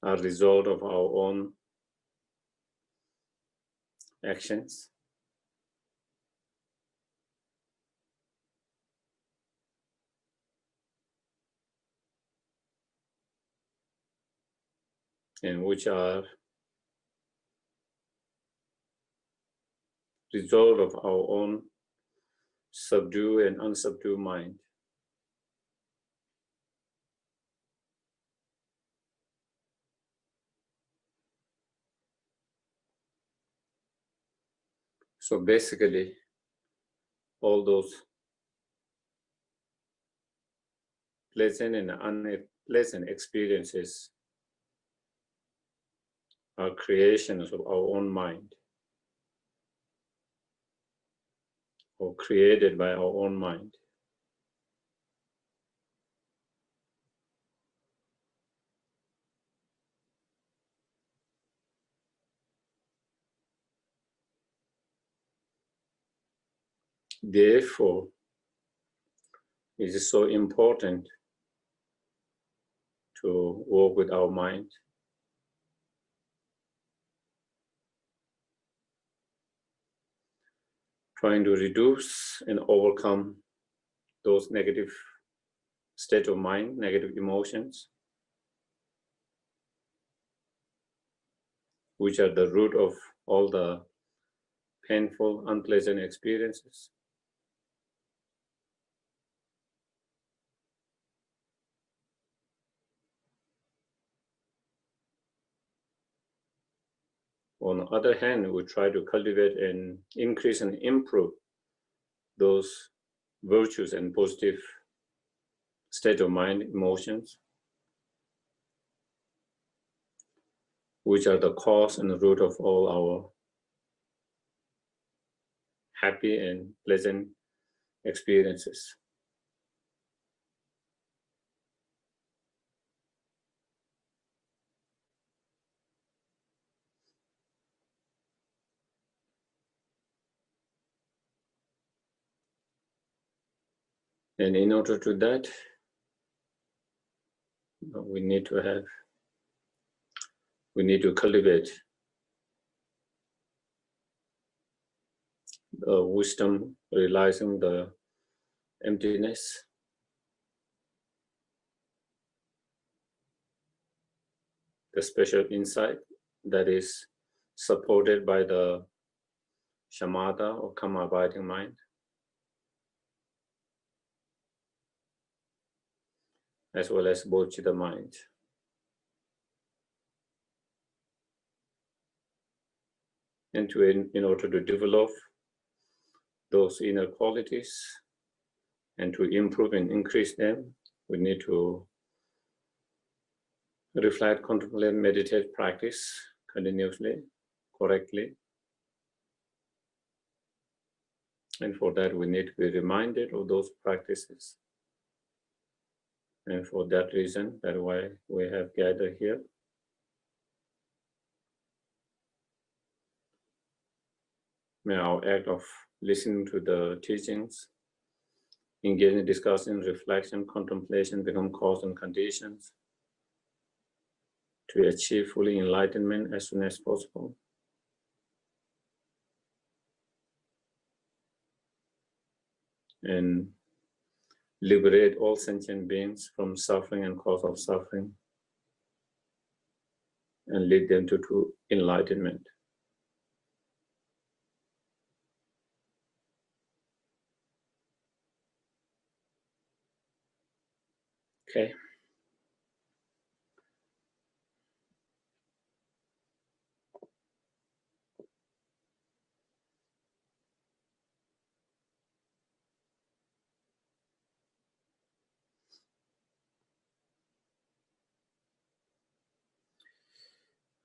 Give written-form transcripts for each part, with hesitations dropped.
are a result of our own actions. And which are result of our own subdued and unsubdued mind. So basically, all those pleasant and unpleasant experiences are creations of our own mind, or created by our own mind. Therefore, it is so important to work with our mind, trying to reduce and overcome those negative state of mind, negative emotions, which are the root of all the painful, unpleasant experiences. On the other hand, we try to cultivate and increase and improve those virtues and positive state of mind, emotions, which are the cause and the root of all our happy and pleasant experiences. And in order to that, we need to cultivate wisdom, realizing the emptiness, the special insight that is supported by the Shamata or karma abiding mind, as well as bodhicitta mind. And in order to develop those inner qualities and to improve and increase them, we need to reflect, contemplate, meditate, practice continuously, correctly. And for that, we need to be reminded of those practices. And for that reason, that's why we have gathered here. May our act of listening to the teachings, engaging in discussion, reflection, contemplation become cause and conditions to achieve fully enlightenment as soon as possible. And liberate all sentient beings from suffering and cause of suffering, and lead them to true enlightenment. Okay.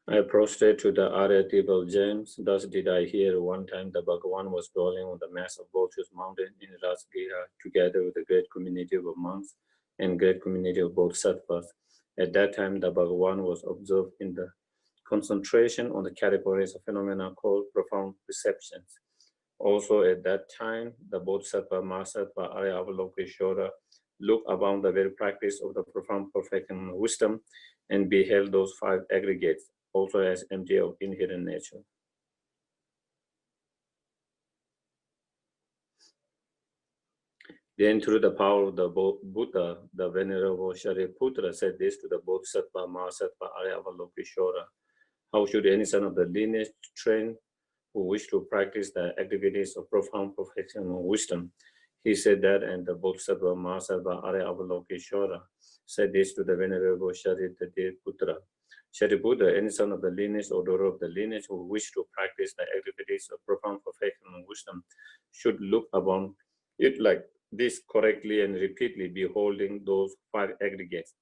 I prostrate to the archetypal gems. Thus did I hear one time the Bhagavan was dwelling on the mass of Lotus mountain in Rajagriha, together with a great community of monks and great community of bodhisattvas. At that time, the Bhagavan was observed in the concentration on the categories of phenomena called profound perceptions. Also at that time, the Bodhisattva, Mahasattva, Arya Avalokiteshvara looked upon the very practice of the profound perfection and wisdom and beheld those 5 aggregates also as empty of inherent nature. Then, through the power of the Buddha, the Venerable Shariputra said this to the Bodhisattva Mahasattva Arya Avalokiteshvara: how should any son of the lineage train who wish to practice the activities of profound perfection and wisdom? He said that, and the Bodhisattva Mahasattva Arya Avalokiteshvara said this to the Venerable Shariputra: Shariputra, any son of the lineage or daughter of the lineage who wish to practice the activities of profound perfection and wisdom should look upon it like this correctly and repeatedly, beholding those 5 aggregates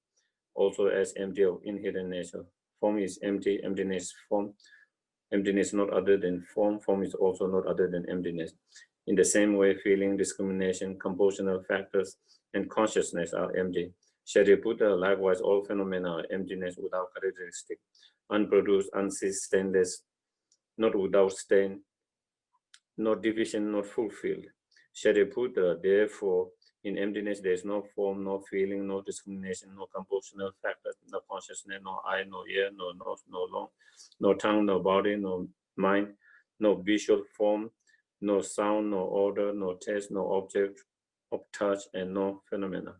also as empty of inherent nature. Form is empty, emptiness form. Emptiness not other than form. Form is also not other than emptiness. In the same way, feeling, discrimination, compositional factors, and consciousness are empty. Shariputra, likewise, all phenomena are emptiness without characteristic, unproduced, unsustainless, not without stain, not division, not fulfilled. Shariputra, therefore, in emptiness there is no form, no feeling, no discrimination, no compositional factor, no consciousness, no eye, no ear, no nose, no lung, no tongue, no body, no mind, no visual form, no sound, no odor, no taste, no object of touch, and no phenomena.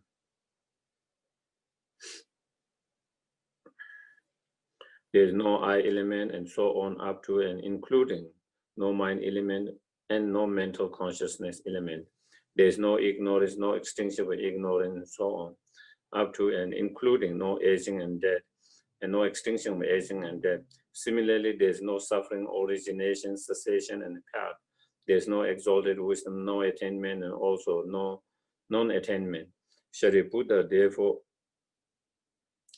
There is no I element, and so on, up to and including no mind element and no mental consciousness element. There is no ignorance, no extinction of ignorance, and so on, up to and including no aging and death, and no extinction of aging and death. Similarly, there is no suffering, origination, cessation, and path. There is no exalted wisdom, no attainment, and also no non-attainment. Shariputra, therefore,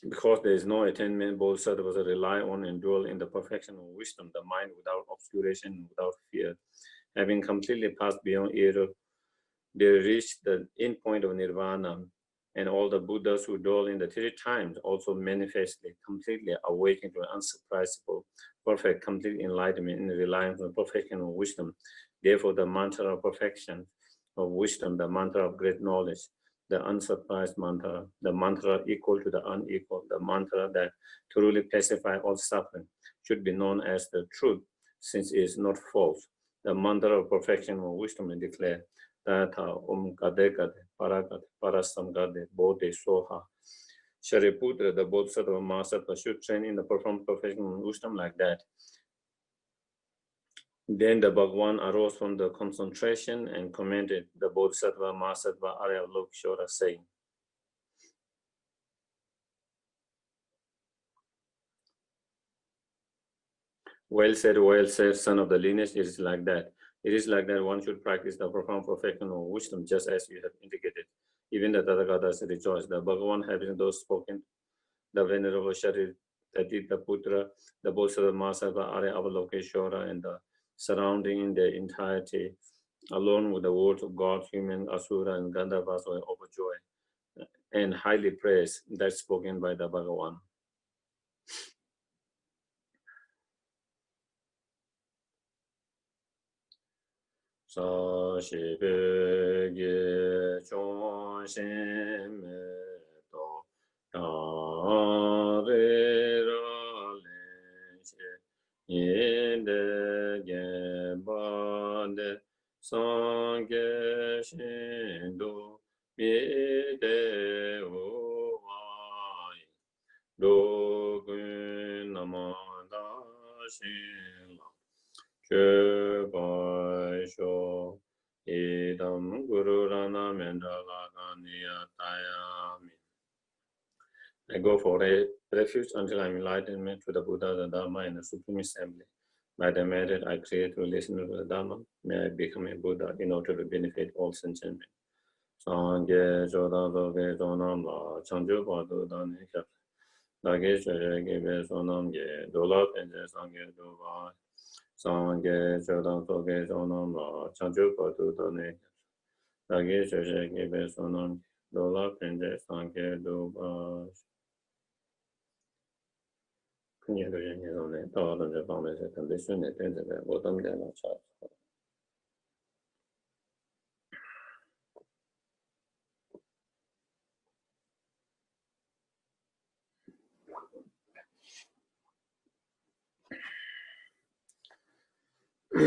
because there is no attainment, Bodhisattvas rely on and dwell in the perfection of wisdom, the mind without obscuration, without fear. Having completely passed beyond error, they reach the end point of nirvana, and all the Buddhas who dwell in the 3 times also manifestly, completely awaken to an unsurprisable, perfect, complete enlightenment in reliance on perfection of wisdom. Therefore, the mantra of perfection of wisdom, the mantra of great knowledge, the unsurprised mantra, the mantra equal to the unequal, the mantra that truly pacifies all suffering, should be known as the truth, since it is not false. The mantra of perfection of wisdom is declared: Tata Kade Kade Parakade Parasamgade Bodhi Soha. Shariputra, the Bodhisattva Mahasattva, should train in the profound perfection of wisdom like that. Then the Bhagavan arose from the concentration and commended the Bodhisattva Mahasattva Arya Avalokiteshvara, saying, well said, son of the lineage, it is like that. It is like that one should practice the profound perfection of wisdom, just as you have indicated. Even the Tathagatas rejoice. The Bhagavan, having those spoken, the Venerable Shariputra, the Bodhisattva Mahasattva Arya Avalokiteshvara, and the surrounding in their entirety, alone with the words of God, human, asura, and Gandharvas, were overjoyed and highly praised that spoken by the Bhagavan. Sa shi be ge chong shen me to ta re ra le she yin de ge ba de sang ge shen do mi de o wa yi do gun nama da shin la Kebab sho idam guru rana mendala ganiya tayami. I go for a refuge until I am enlightenment to the Buddha, the Dharma, and the Supreme Assembly. By the merit I create to listen to the Dharma, may I become a Buddha in order to benefit all sentient beings. Sangye joda doge zonam la changju padu dani kap. Dage shwe gebe sonam ge dola penje sangye doba. Sangye joda doge zonam la changju padu dani kap. Dage shwe gebe sonam dola penje sangye doba. 年的人年中呢，到了这方面是特别顺利，对这个我都没得了差。So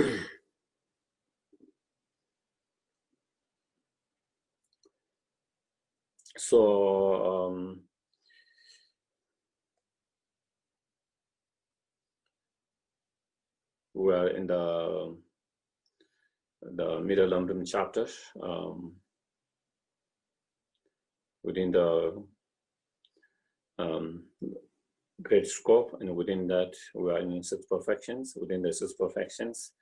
we are in the middle Lam-Rim chapter, within the great scope, and within that we are in 6 perfections. Within the 6 perfections,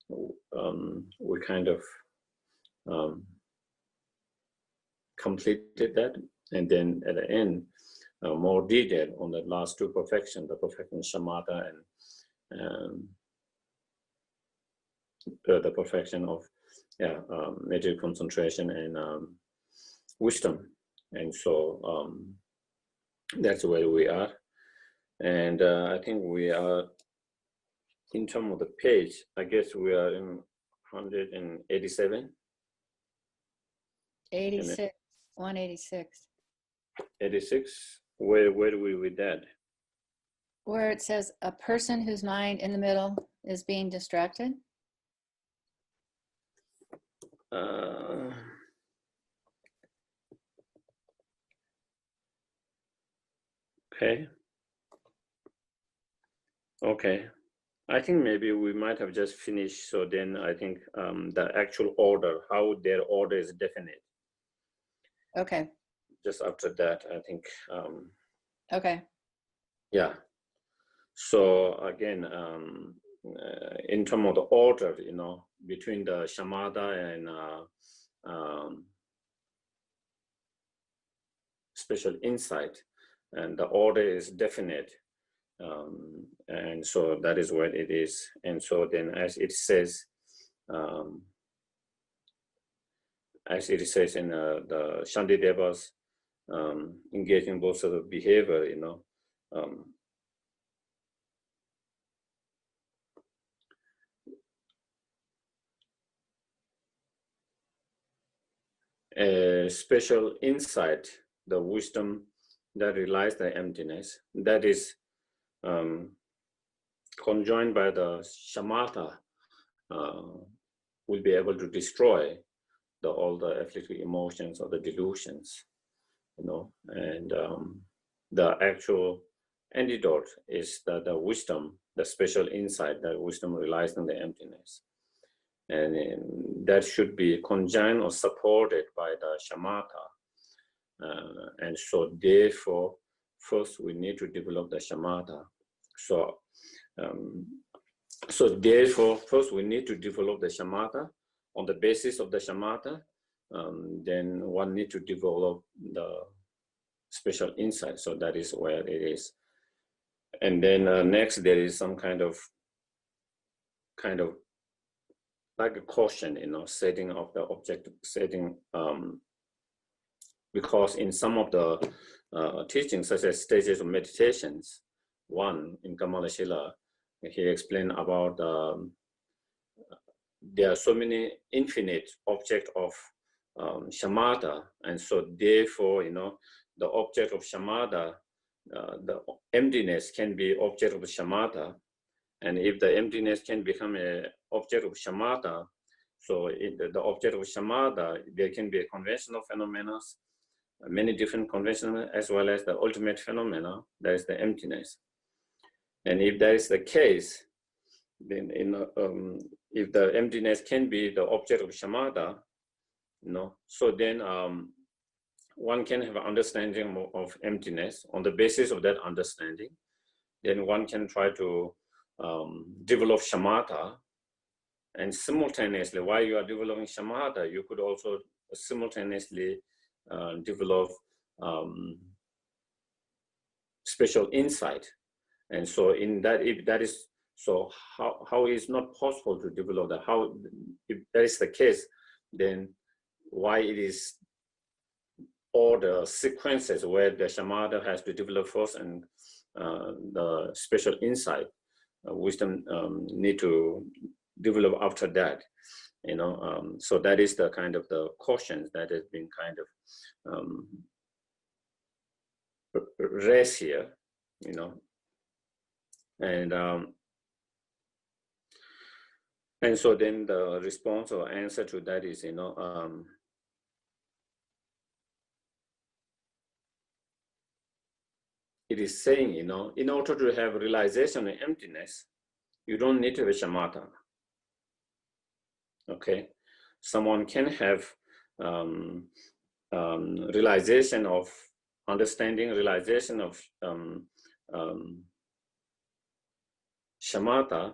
we kind of completed that, and then at the end, more detail on the last 2 perfections, the perfection Shamata and the perfection of material concentration and wisdom. And so that's where we are. And I think we are, in terms of the page, I guess we are in 187. 86, 186. 86. Where do we with that? Where it says a person whose mind in the middle is being distracted. Okay. Okay. I think maybe we might have just finished. So then I think the actual order, how their order is definite. Okay. Just after that, I think. Okay. Yeah. So again, in terms of the order, you know, between the Schemata and special insight, and the order is definite. And so that is what it is. And so then as it says in the Shantidevas, engaging both sort of behavior, you know, a special insight, the wisdom that realizes the emptiness, that is conjoined by the Shamata, will be able to destroy all the afflictive emotions or the delusions, you know. And the actual antidote is that the wisdom, the special insight, that wisdom relies on the emptiness. And that should be conjoined or supported by the Shamata. And so therefore, first we need to develop the Shamata. So, so therefore, first we need to develop the Shamata. On the basis of the Shamata, then one need to develop the special insight. So that is where it is. And then next, there is some kind of like a caution, you know, setting of the objective setting, because in some of the teachings, such as stages of meditations, one in Kamalashila, he explained about there are so many infinite objects of Shamata, and so therefore, you know, the object of Shamata, the emptiness can be object of Shamata, and if the emptiness can become an object of Shamata, so the object of Shamata, there can be a conventional phenomena, many different conventional, as well as the ultimate phenomena, that is the emptiness. And if that is the case, then if the emptiness can be the object of Shamata, you know, so then one can have an understanding of emptiness. On the basis of that understanding, then one can try to develop Shamata, and simultaneously, while you are developing Shamata, you could also simultaneously develop special insight. And so in that, if that is, so how is not possible to develop that? How, if that is the case, then why it is all the sequences where the Shamata has to develop first and the special insight, wisdom need to develop after that, you know. So that is the kind of the cautions that has been kind of raised here, you know. And And so then the response or answer to that is, it is saying, in order to have realization of emptiness, you don't need to have a shamatha. Okay, someone can have realization of understanding, realization of Shamata,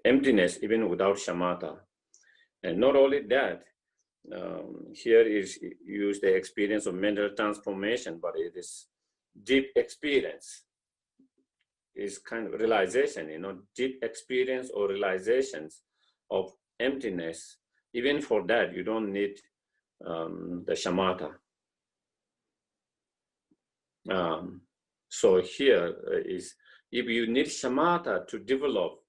emptiness even without Shamata. And not only that, here is used the experience of mental transformation, but it is deep experience, is kind of realization, deep experience or realizations of emptiness. Even for that, you don't need the Shamata. So here is, if you need Shamata to develop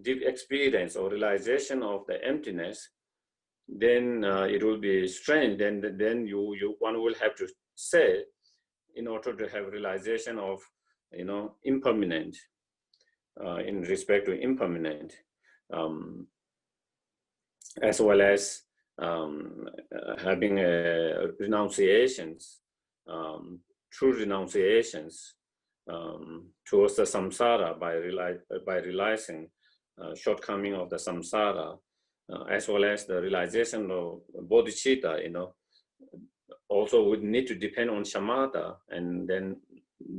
deep experience or realization of the emptiness, then it will be strange. Then one will have to say, in order to have realization of impermanent, in respect to impermanent, as well as having renunciations, true renunciations towards the samsara by realizing shortcoming of the samsara, as well as the realization of bodhicitta, also would need to depend on Shamata, and then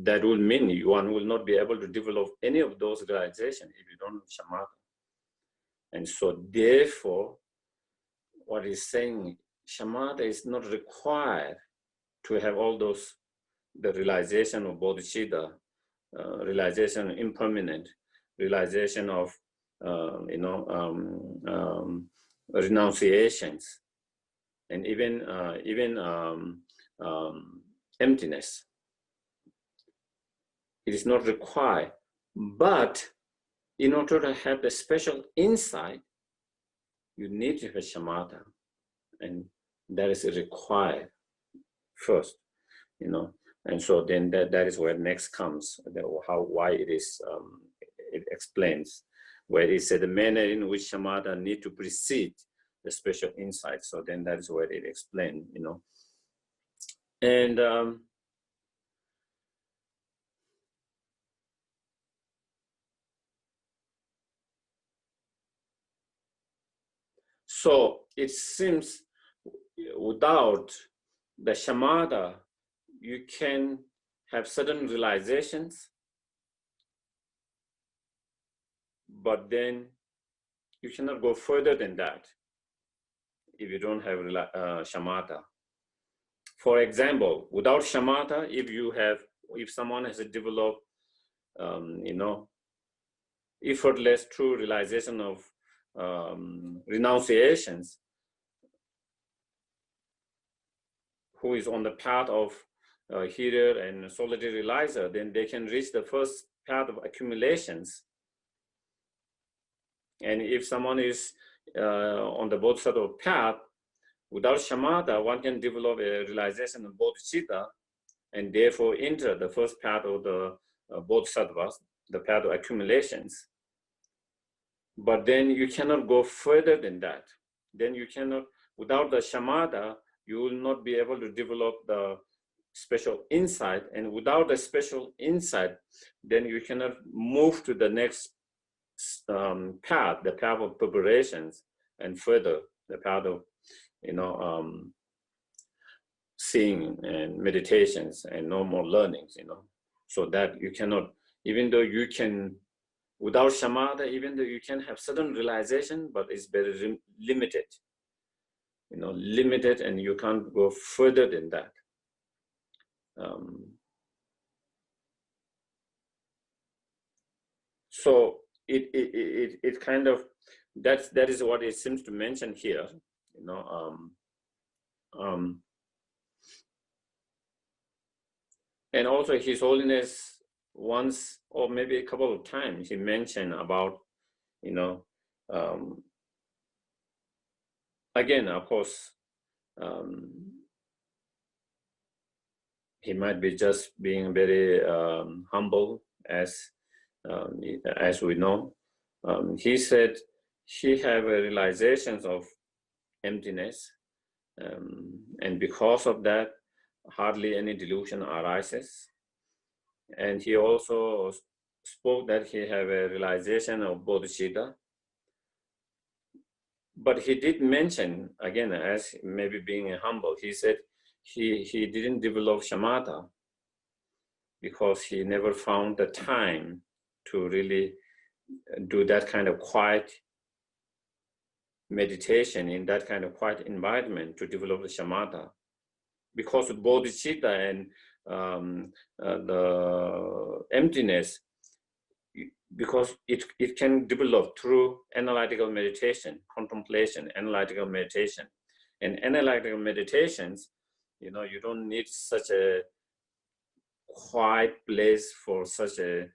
that will mean one will not be able to develop any of those realizations if you don't have Shamata. And so therefore, what he's saying, Shamata is not required to have all those, the realization of bodhicitta, realization of impermanent, realization of renunciations, and even emptiness. It is not required, but in order to have the special insight, you need to have Shamata, and that is required first, and so then that is where next comes, why it is, it explains, where it said the manner in which Shamata need to precede the special insight. So then that is where it explained, and so it seems without the Shamata, you can have certain realizations, but then you cannot go further than that if you don't have Shamata. For example, without Shamata, if someone has developed, effortless true realization of renunciations, who is on the path of healer and solitary realizer, then they can reach the first path of accumulations. And if someone is on the bodhisattva path, without Shamata, one can develop a realization of bodhicitta and therefore enter the first path of the bodhisattvas, the path of accumulations. But then you cannot go further than that. Then you cannot, without the Shamata, you will not be able to develop the special insight. And without the special insight, then you cannot move to the next path, the path of preparations, and further, the path of, seeing and meditations and no more learnings, so that you cannot, even though you can, without Shamata, even though you can have certain realization, but it's very limited, limited, and you can't go further than that. So it kind of, that is what it seems to mention here, and also His Holiness once, or maybe a couple of times, he mentioned about, again, of course, he might be just being very humble, as as we know. He said he have realizations of emptiness, and because of that, hardly any delusion arises. And he also spoke that he have a realization of bodhicitta. But he did mention, again, as maybe being humble, he said he didn't develop Shamata because he never found the time to really do that kind of quiet meditation in that kind of quiet environment to develop the Shamata. Because of bodhicitta and the emptiness, because it can develop through analytical meditation, contemplation, analytical meditation. And analytical meditations, you don't need such a quiet place for such a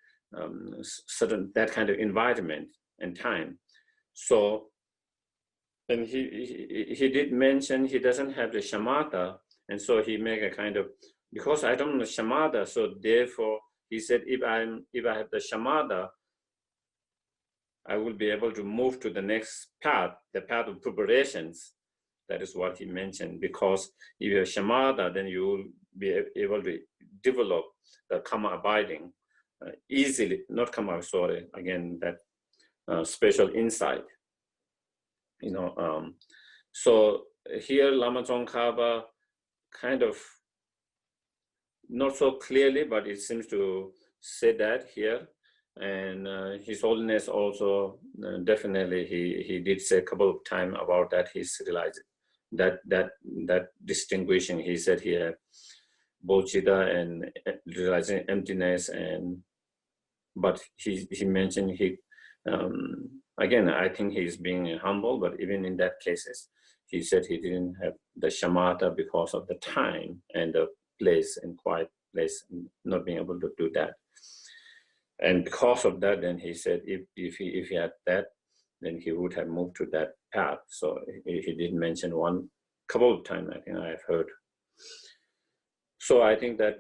certain that kind of environment and time. So, and he did mention he doesn't have the Shamata, and so he make a kind of, because I don't know Shamata, so therefore he said if I have the Shamata, I will be able to move to the next path, the path of preparations. That is what he mentioned, because if you have Shamata, then you will be able to develop the karma abiding easily, not karma, sorry, again, that special insight. So here Lama Tsongkhapa kind of, not so clearly, but it seems to say that here. And His Holiness also definitely he did say a couple of times about that. He's realized that distinguishing. He said here bodhicitta and realizing emptiness, but he mentioned again, I think he's being humble, but even in that cases, he said he didn't have the Shamata because of the time and the place and quiet place, not being able to do that. And because of that, then he said if he had that, then he would have moved to that path. So he did mention one couple of times, I think I have heard. So I think that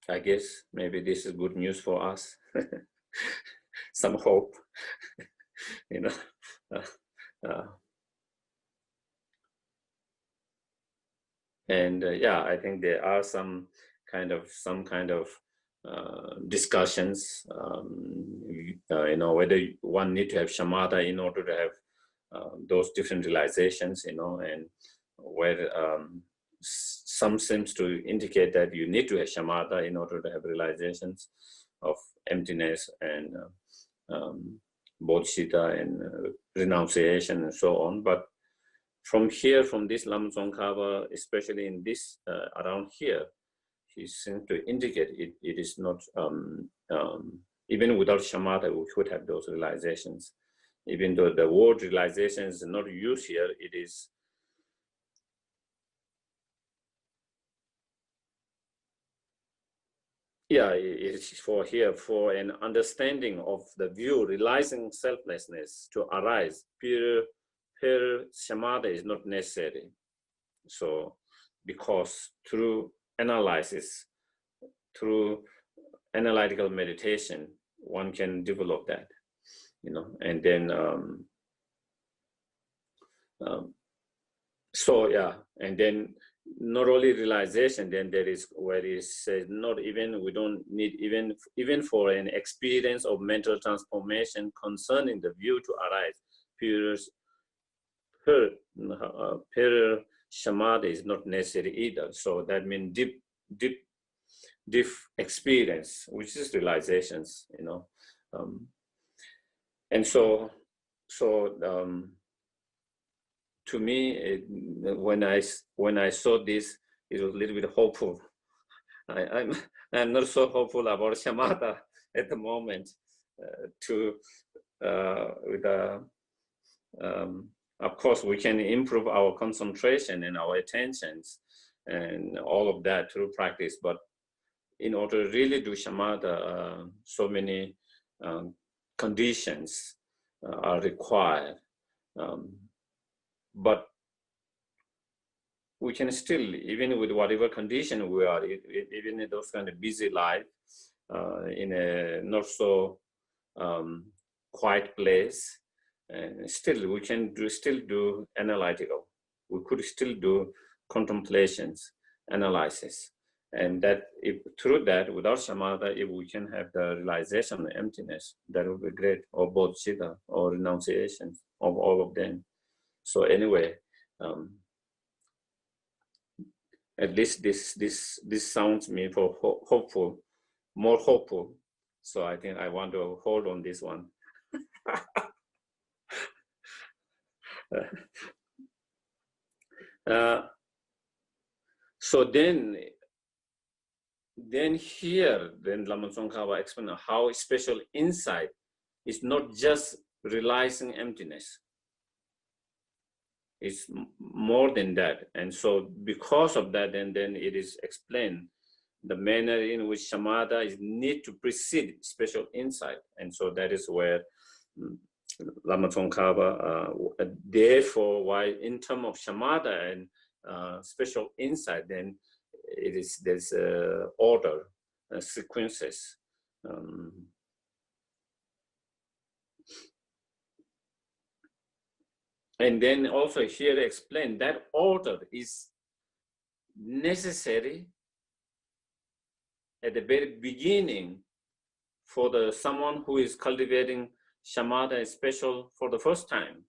I guess maybe this is good news for us. Some hope, And yeah, I think there are some kind of discussions, whether one need to have Shamata in order to have those different realizations, and where some seems to indicate that you need to have Shamata in order to have realizations of emptiness and bodhicitta and renunciation and so on. But from this Lama Tsongkhapa, especially in this around here, he seems to indicate it is not, even without Shamata, we could have those realizations. Even though the word realization is not used here, it is it is for an understanding of the view, realizing selflessness to arise. Pure Shamata is not necessary. So, because through analysis, through analytical meditation, one can develop that, and then and then not only realization, then there is where it says we don't need even for an experience of mental transformation concerning the view to arise. Pure Shamata is not necessary either. So that means deep experience, which is realizations, and so to me, when I saw this, it was a little bit hopeful. I'm not so hopeful about Schemata at the moment. Of course, we can improve our concentration and our attentions and all of that through practice. But in order to really do Schemata, so many conditions are required. But we can still, even with whatever condition we are, even in those kind of busy life, in a not so quiet place, and still we can still do analytical. We could still do contemplations, analysis, and that if through that, without Shamata, if we can have the realization of emptiness, that would be great, or bodhicitta, or renunciation of all of them. So anyway, at least this sounds me for hopeful, more hopeful. So I think I want to hold on this one. So then here, Lama Tsongkhapa explains how special insight is not just realizing emptiness. It's more than that. And so because of that, then it is explained the manner in which Shamata is need to precede special insight. And so that is where Lama Tsongkhapa, therefore, why in terms of Shamata and special insight, then there's order, sequences. And then also here explain that order is necessary at the very beginning for someone who is cultivating Shamata special for the first time.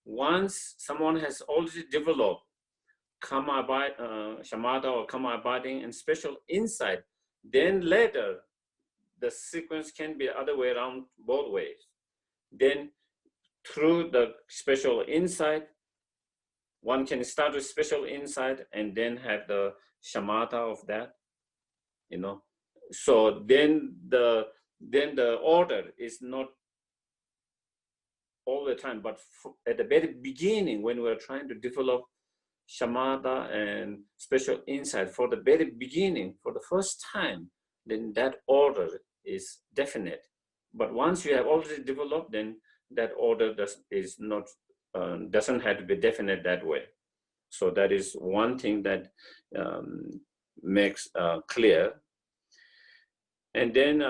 Once someone has already developed Shamata or Karma abiding and special insight, then later the sequence can be other way around, both ways. Then through the special insight, one can start with special insight and then have the Shamata of that, you know. So then the order is not all the time, but at the very beginning, when we're trying to develop Shamata and special insight for the very beginning, for the first time, then that order is definite. But once you have already developed, then that order doesn't have to be definite that way. So that is one thing that makes clear. And then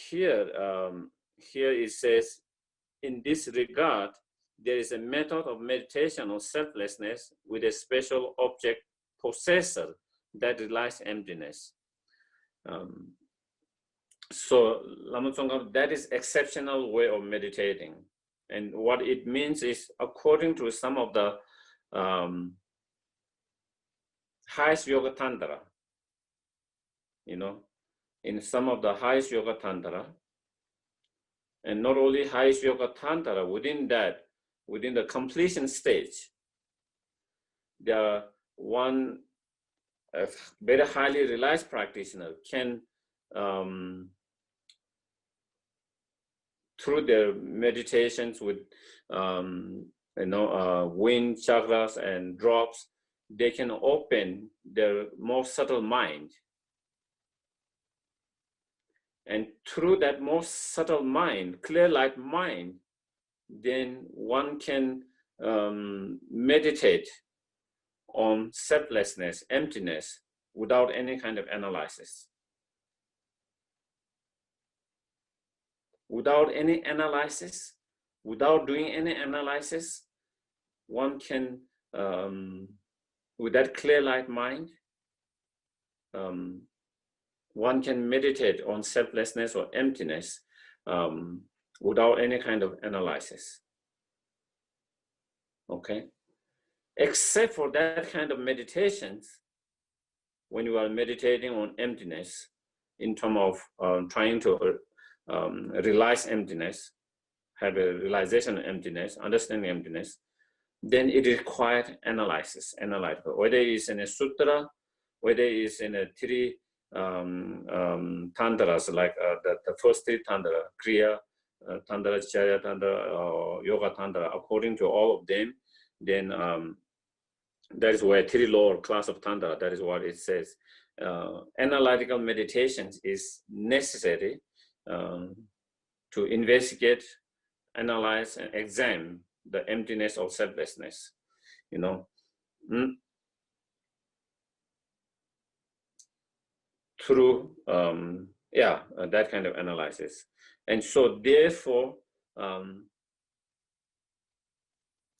here it says, in this regard, there is a method of meditation on selflessness with a special object possessor that relies emptiness. So Lama Tsongkhapa, that is exceptional way of meditating. And what it means is, according to some of the highest yoga tantra, you know, in some of the highest yoga tantra, and not only highest yoga tantra, within the completion stage, there are one very highly realized practitioner can, through their meditations with wind chakras and drops, they can open their more subtle mind. And through that more subtle mind, clear light mind, then one can meditate on selflessness, emptiness, without any kind of analysis. Without any analysis, without doing any analysis, one can, with that clear light mind, one can meditate on selflessness or emptiness without any kind of analysis. Okay? Except for that kind of meditations, when you are meditating on emptiness, in terms of trying to realize emptiness, have a realization of emptiness, understanding emptiness, then it requires analysis, analytical. Whether it's in a sutra, whether it's in a three tantras, like the first three tantra, Kriya Tantra, Charya Tantra, or Yoga Tantra, according to all of them, then that is where three lower class of Tantra, that is what it says. Analytical meditations is necessary to investigate, analyze, and examine the emptiness of selflessness, you know. through that kind of analysis. And so therefore,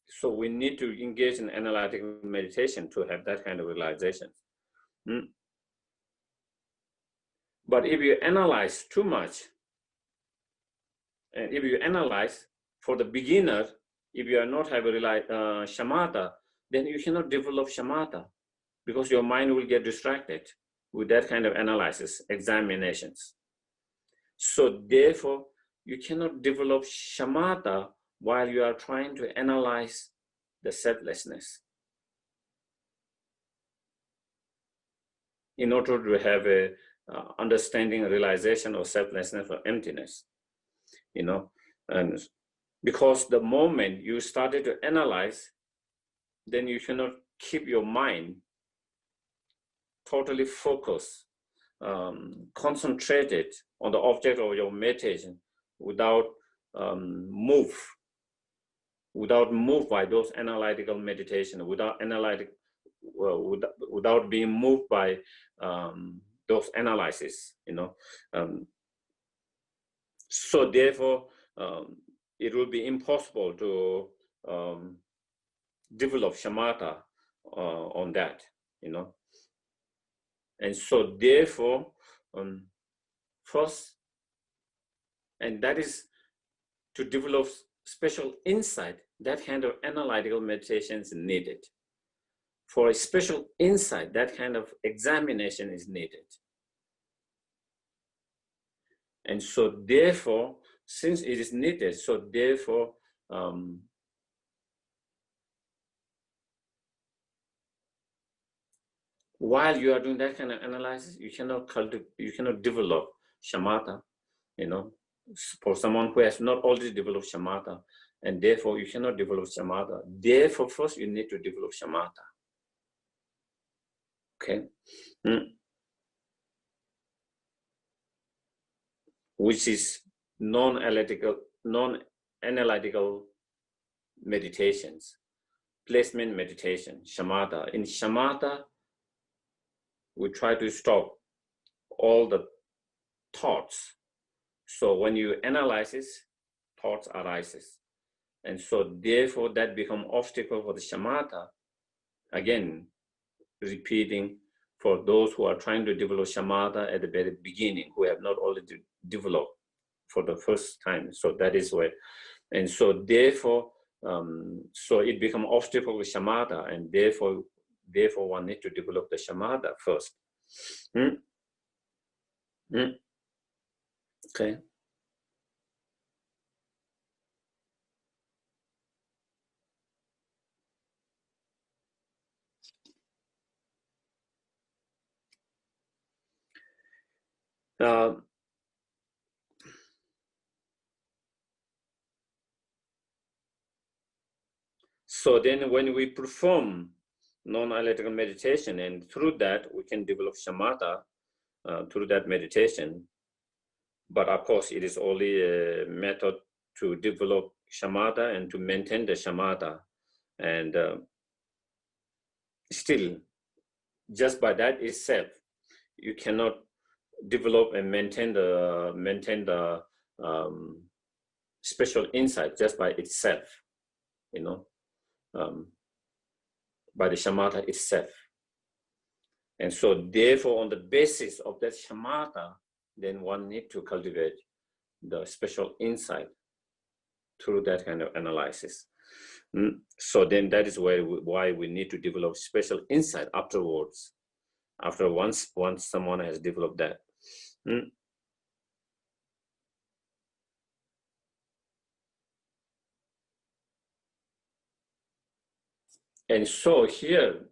so we need to engage in analytical meditation to have that kind of realization. But if you analyze too much, and if you analyze for the beginner, if you are not having Shamata, then you cannot develop Shamata because your mind will get distracted with that kind of analysis, examinations. So therefore, you cannot develop Shamata while you are trying to analyze the selflessness. In order to have a understanding, realization of selflessness or emptiness, and because the moment you started to analyze, then you cannot keep your mind totally focused, concentrated on the object of your meditation without moved by those analytical meditation, without being moved by those analysis, so therefore it will be impossible to develop Shamata on that, and so therefore first, and that is to develop special insight, that kind of analytical meditation is needed. For a special insight, that kind of examination is needed. And so therefore, since it is needed, so therefore, while you are doing that kind of analysis, you cannot develop Shamata, for someone who has not already developed Shamata, and therefore you cannot develop Shamata. Therefore, first you need to develop Shamata. Okay, which is non-analytical meditations, placement meditation, Shamata. In Shamata, we try to stop all the thoughts. So when you analyze it, thoughts arises. And so therefore that become obstacle for the Shamata. Again, repeating for those who are trying to develop Shamata at the very beginning, who have not already developed for the first time. So that is where, and so therefore, so it become obstacle with Shamata, and therefore one need to develop the Shamata first. Okay. So then when we perform non-analytical meditation, and through that we can develop Shamata through that meditation. But of course, it is only a method to develop Shamata and to maintain the Shamata. And still, just by that itself, you cannot develop and maintain the special insight just by itself, by the Shamata itself. And so therefore, on the basis of that Shamata, then one need to cultivate the special insight through that kind of analysis. So then that is why we need to develop special insight afterwards, after once someone has developed that. And so here,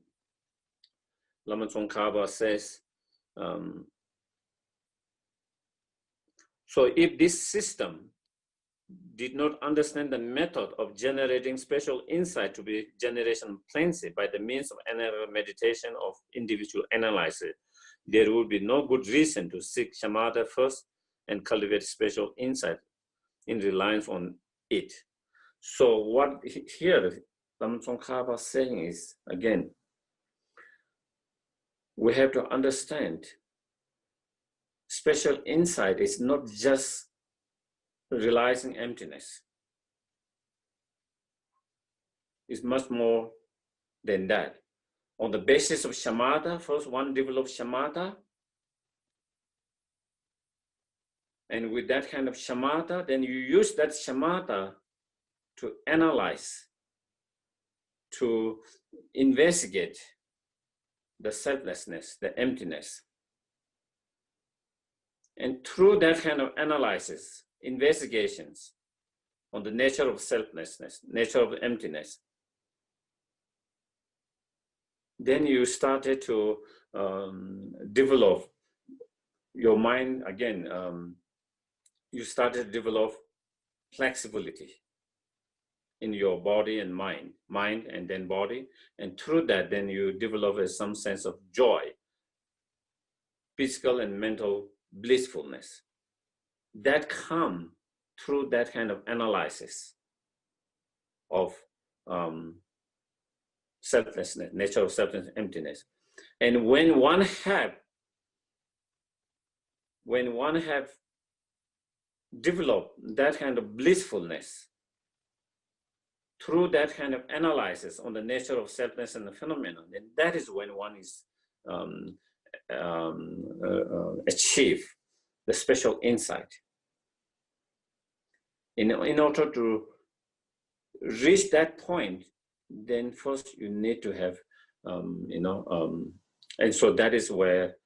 Lama Tsongkhapa says, so if this system did not understand the method of generating special insight to be generation cleansing by the means of analytical meditation of individual analysis, there would be no good reason to seek Schemata first and cultivate special insight in reliance on it. So what here Lama Tsongkhapa is saying is, again, we have to understand special insight is not just realizing emptiness. It's much more than that. On the basis of Shamata, first one develops Shamata, and with that kind of Shamata, then you use that Shamata to analyze, to investigate the selflessness, the emptiness. And through that kind of analysis, investigations on the nature of selflessness, nature of emptiness, then you started to develop your mind again. You started to develop flexibility in your body and mind and then body. And through that, then you develop some sense of joy, physical and mental blissfulness that come through that kind of analysis of selflessness, nature of selflessness, emptiness. And when one have developed that kind of blissfulness through that kind of analysis on the nature of selflessness and the phenomenon, then that is when one is achieve the special insight. In order to reach that point, then first you need to have, and so that is where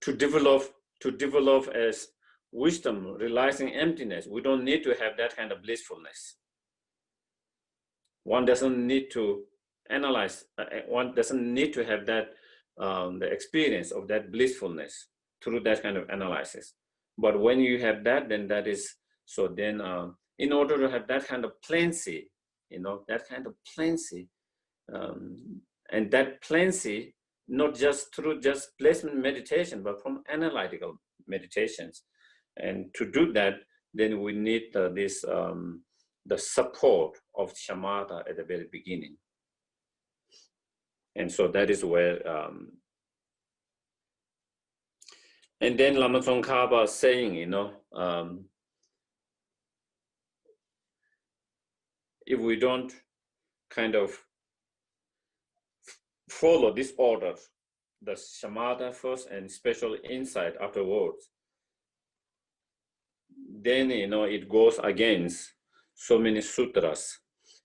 to develop as wisdom, realizing emptiness, we don't need to have that kind of blissfulness. One doesn't need to analyze, one doesn't need to have that, the experience of that blissfulness through that kind of analysis. But when you have that, then that is, so then in order to have that kind of plenty, that kind of plenty, and that plenty, not just through just placement meditation, but from analytical meditations. And to do that, then we need the support of Shamata at the very beginning. And so that is where, and then Lama Tsongkhapa is saying, if we don't kind of follow this order, the Shamata first and special insight afterwards, then it goes against so many sutras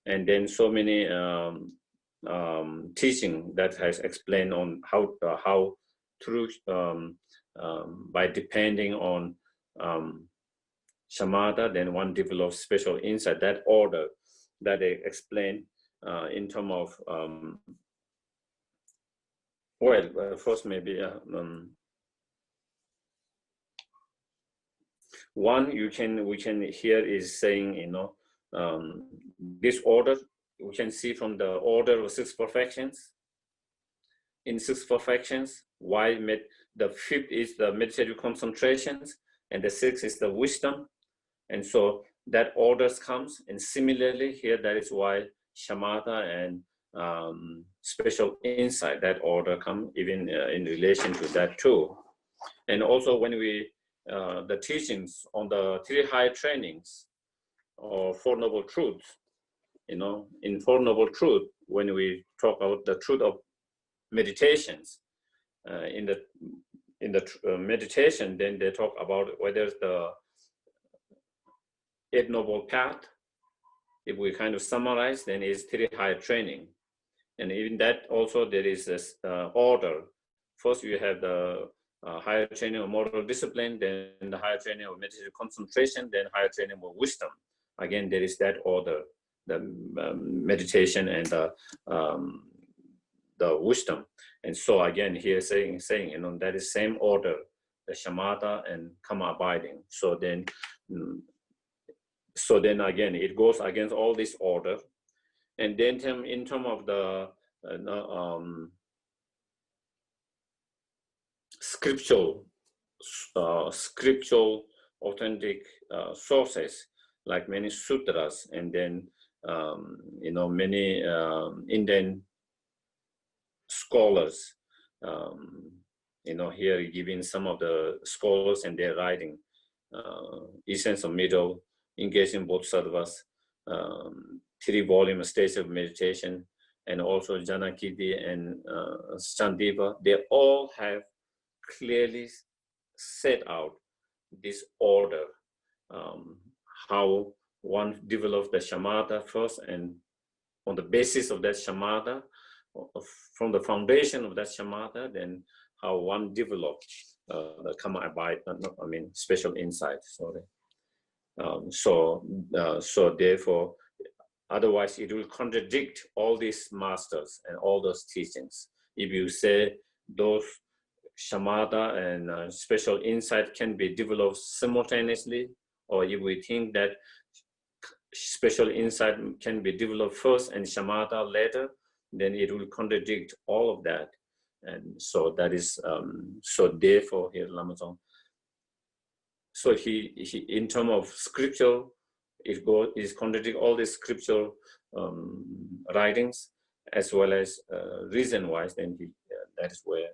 and then so many teaching that has explained on how through by depending on Shamata, then one develops special insight, that order that they explain in terms of first maybe one we can hear is saying, this order we can see from the order of 6 perfections. In 6 perfections, the 5th is the meditative concentrations, and the 6th is the wisdom, and so that orders comes. And similarly here, that is why Shamata and special insight, that order come even in relation to that too. And also when we the teachings on the 3 high trainings or 4 noble truths, in 4 noble truth, when we talk about the truth of meditations, in the meditation, then they talk about whether the 8 noble path, if we kind of summarize, then is 3 high training. And even that also there is this order. First you have the higher training of moral discipline, then the higher training of meditative concentration, then higher training of wisdom. Again, there is that order, the meditation and the wisdom. And so again, here saying, that is same order, the Shamata and Kama abiding. So then again, it goes against all this order. And then in terms of the scriptural authentic sources, like many sutras, and then many Indian scholars, here giving some of the scholars and their writing, essence of middle, engaging bodhisattvas, 3-volume States of Meditation, and also Janakiti and Sandiva, they all have clearly set out this order, how one develops the Shamata first, and on the basis of that Shamata, from the foundation of that Schemata, then how one develops the Kama Abide, special insight. Sorry. So therefore, otherwise it will contradict all these masters and all those teachings. If you say those Schemata and special insight can be developed simultaneously, or if we think that special insight can be developed first and Schemata later, then it will contradict all of that. And so that is, so therefore here Lama Tsongkhapa, so he in terms of scripture, it is contradict all the scriptural writings as well as reason wise, then he, that is where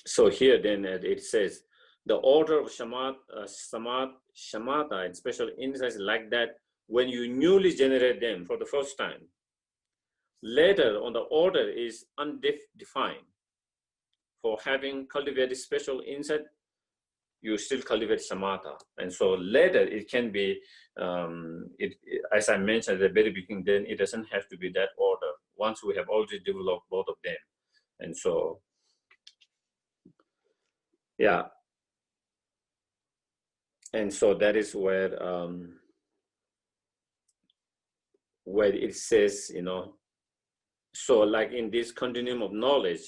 so here then it says the order of Schemata and special insights like that when you newly generate them for the first time. Later on, the order is undefined. For having cultivated special insight, you still cultivate Schemata. And so later it can be, as I mentioned at the very beginning, then it doesn't have to be that order once we have already developed both of them. And so, yeah. And so that is where it says, so like in this continuum of knowledge,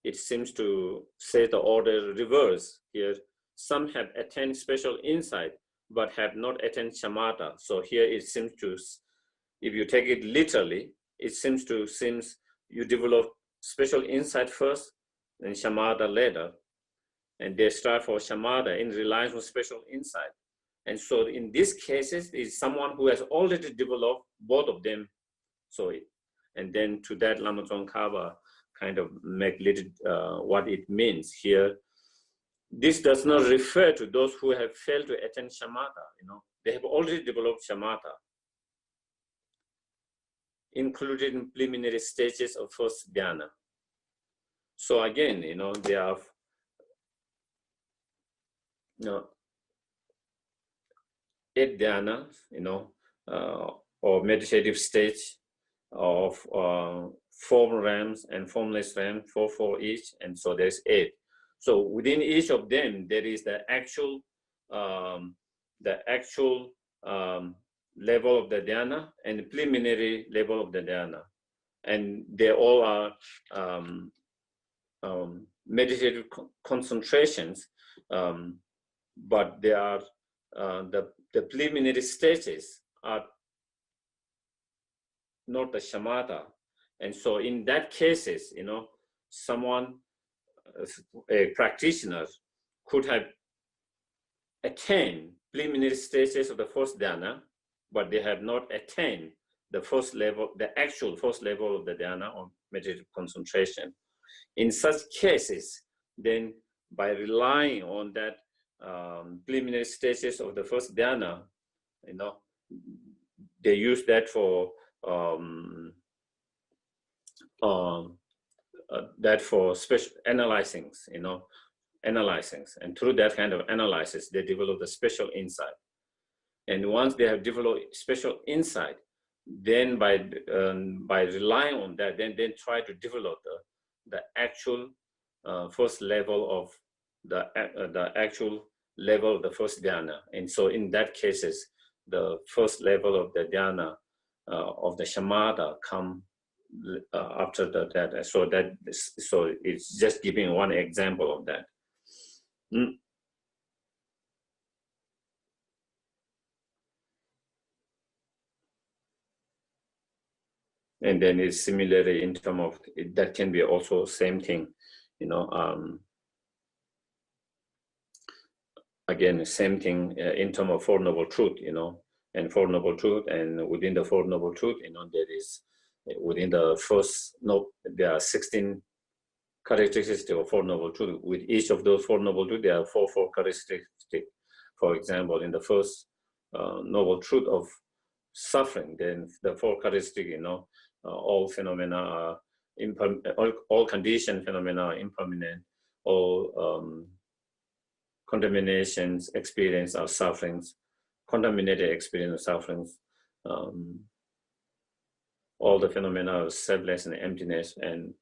it seems to say the order reverse here. Some have attained special insight, but have not attained Schemata. So here it seems to, if you take it literally, it seems you develop special insight first, and Schemata later. And they strive for Schemata in reliance on special insight. And so in these cases, is someone who has already developed both of them. So, and then to that, Lama Tsongkhapa kind of make little what it means here. This does not refer to those who have failed to attain Schemata. They have already developed Schemata, included in preliminary stages of first dhyana. So again, they have, 8 dhyanas, or meditative stage of form realms and formless realm, 4 for each, and so there's 8. So within each of them, there is the actual level of the dhyana and the preliminary level of the dhyana, and they all are meditative concentrations, but they are the preliminary stages are not the Schemata. And so in that cases, someone, a practitioner, could have attained preliminary stages of the first dhyana, but they have not attained the first level, the actual first level of the dhyana or meditative concentration. In such cases, then by relying on that preliminary stages of the first dhyana, they use that for special analyzing, and through that kind of analysis, they develop the special insight. And once they have developed special insight, then by relying on that, then they try to develop the actual first level of the actual level of the first dhyana. And so in that cases, the first level of the dhyana of the Schemata come after that. So it's just giving one example of that. And then it's similarly in terms of that can be also same thing, again, same thing in terms of Four Noble Truth, and Four Noble Truth, and within the Four Noble Truth, there is, within the first, there are 16 characteristics of Four Noble Truth. With each of those Four Noble Truth, there are four characteristics. For example, in the first Noble Truth of suffering, then the four characteristics, all phenomena are all conditioned phenomena are impermanent, all contaminations experience are sufferings, contaminated experience of sufferings, all the phenomena of selfless and emptiness, and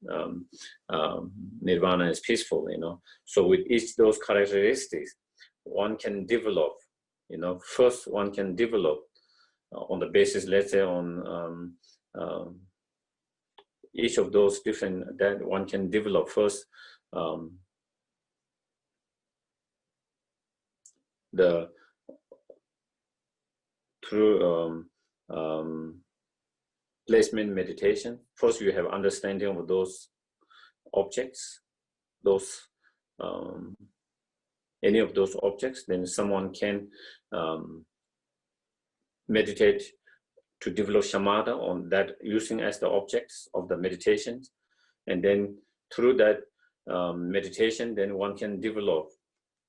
nirvana is peaceful, So with each those characteristics, one can develop, first one can develop on the basis, let's say, on each of those different, that one can develop first through placement meditation. First, you have understanding of those objects, those any of those objects. Then someone can meditate to develop Shamata on that, using as the objects of the meditations, and then through that meditation, then one can develop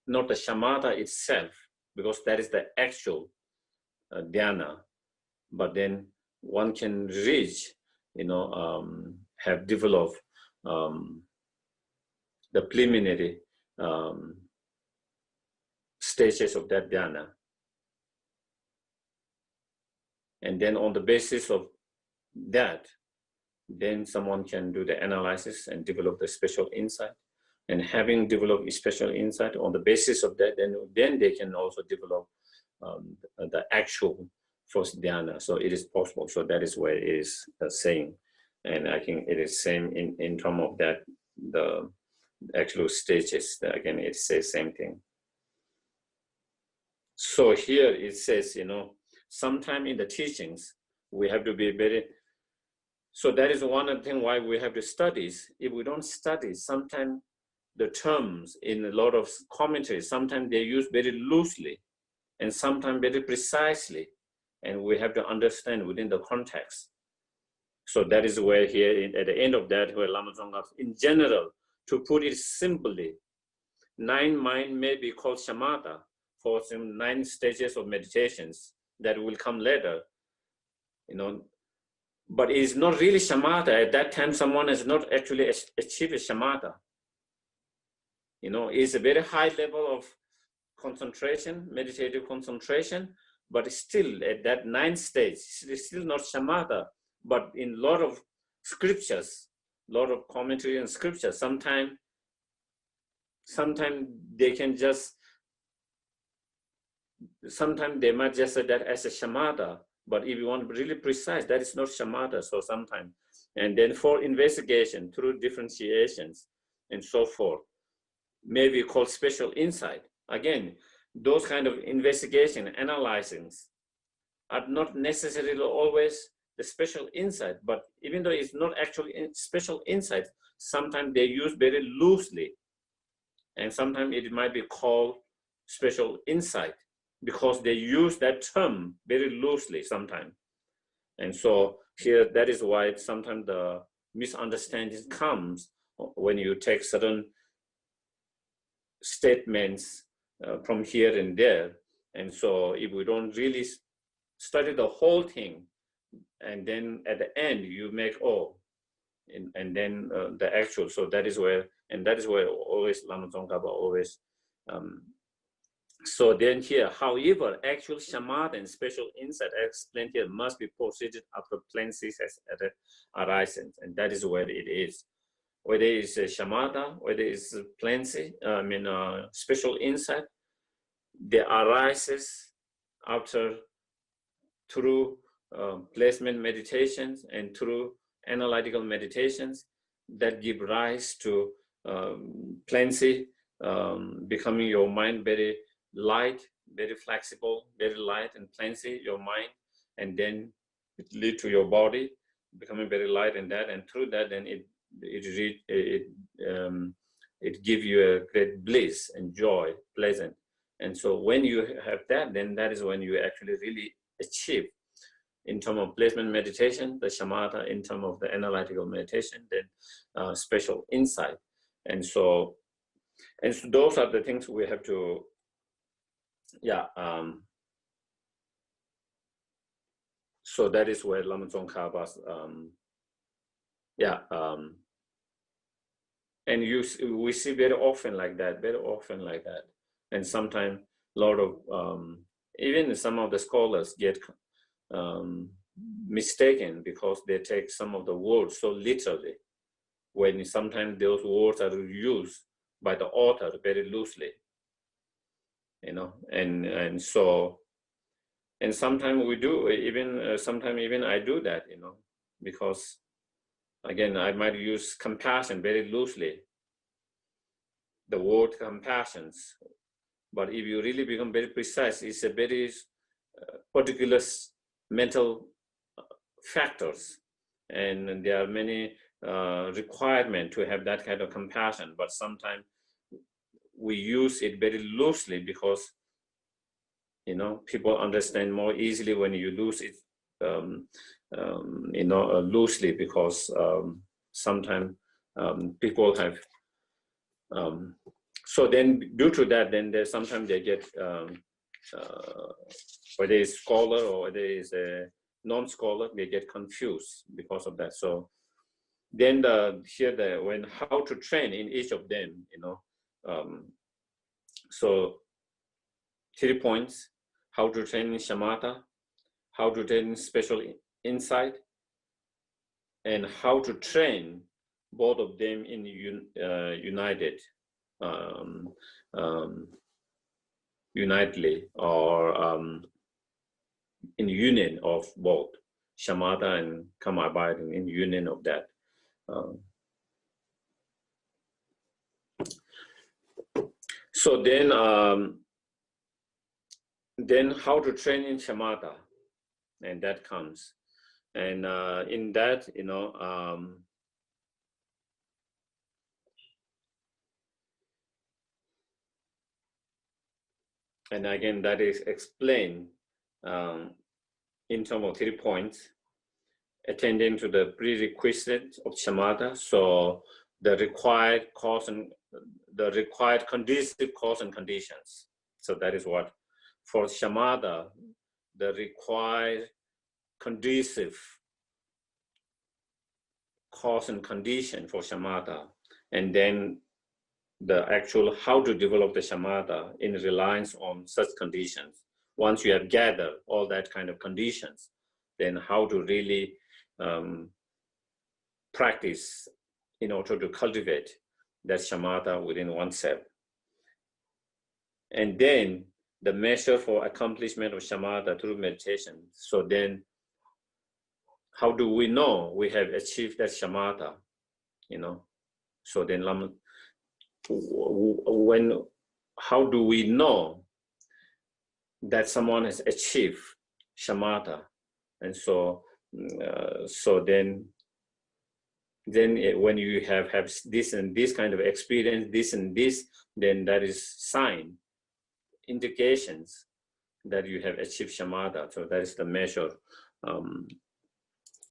not the Shamata itself, because that is the actual dhyana, but then one can reach, have developed the preliminary stages of that dhyana. And then on the basis of that, then someone can do the analysis and develop the special insight. And having developed a special insight on the basis of that, then they can also develop the actual first dhyana. So it is possible. So that is where it is saying. And I think it is same in terms of that, the actual stages. Again, it says same thing. So here it says, sometime in the teachings, we have to be very, so that is one of the things why we have to study. If we don't study, sometimes the terms in a lot of commentaries, sometimes they use very loosely and sometimes very precisely, and we have to understand within the context. So that is where here at the end of that, where Lama Tsongkhapa, in general, to put it simply, 9 mind may be called Shamata for some 9 stages of meditations that will come later, but it is not really Shamata. At that time, someone has not actually achieved Shamata. It's a very high level of concentration, meditative concentration, but still at that 9th stage, it's still not Shamata. But in a lot of scriptures, a lot of commentary and scriptures, sometimes they can just, sometimes they might just say that as a Schemata, but if you want to be really precise, that is not Schemata. So sometimes, and then for investigation through differentiations and so forth, maybe called special insight. Again, those kind of investigation, analyzings are not necessarily always the special insight, but even though it's not actually special insight, sometimes they use very loosely, and sometimes it might be called special insight because they use that term very loosely sometimes. And so here, that is why sometimes the misunderstanding comes when you take certain statements from here and there. And so if we don't really study the whole thing, and then at the end you make and then the actual, so that is where, and that is where always Lama Tsongkhapa always, so then here, however, actual Shamata and special insight explained here must be proceeded after plenty has arisen, and that is where it is. Whether it's a Shamata, whether it's plenty, special insight, they arises after through placement meditations and through analytical meditations that give rise to plenty, becoming your mind very light, very flexible, very light and plenty, your mind, and then it lead to your body becoming very light and that, and through that, then it give you a great bliss and joy, pleasant, And so when you have that, then that is when you actually really achieve, in terms of placement meditation, the Shamata, in terms of the analytical meditation, then special insight. And so those are the things we have to, so that is where Lama Tsongkhapa's, and we see very often like that, and sometimes a lot of even some of the scholars get mistaken because they take some of the words so literally, when sometimes those words are used by the author very loosely, and so, and sometimes we do, sometimes even I do that, because again, I might use compassion very loosely, the word compassions. But if you really become very precise, it's a very particular mental factors. And there are many requirements to have that kind of compassion. But sometimes we use it very loosely because, people understand more easily when you use it, loosely, because sometimes people have, so then due to that, then sometimes they get, whether it's scholar or whether it's a non-scholar, they get confused because of that. So then when how to train in each of them, so 3 points: how to train in Shamata, how to train in special insight, and how to train both of them in unitedly, or in union of both Shamata and Karma abiding in union of that. So then how to train in Shamata, and that comes, and in that, and again, that is explained in terms of 3 points: attending to the prerequisites of Schemata, so the required cause and the required conducive cause and conditions. So that is what, for Schemata, the required conducive cause and condition for Schemata, and then the actual how to develop the Schemata in reliance on such conditions. Once you have gathered all that kind of conditions, then how to really practice in order to cultivate that Schemata within oneself. And then the measure for accomplishment of Schemata through meditation. So then how do we know we have achieved that Schemata? So then how do we know that someone has achieved Schemata? And so then when you have this and this kind of experience, this and this, then that is sign, indications that you have achieved Schemata. So that is the measure.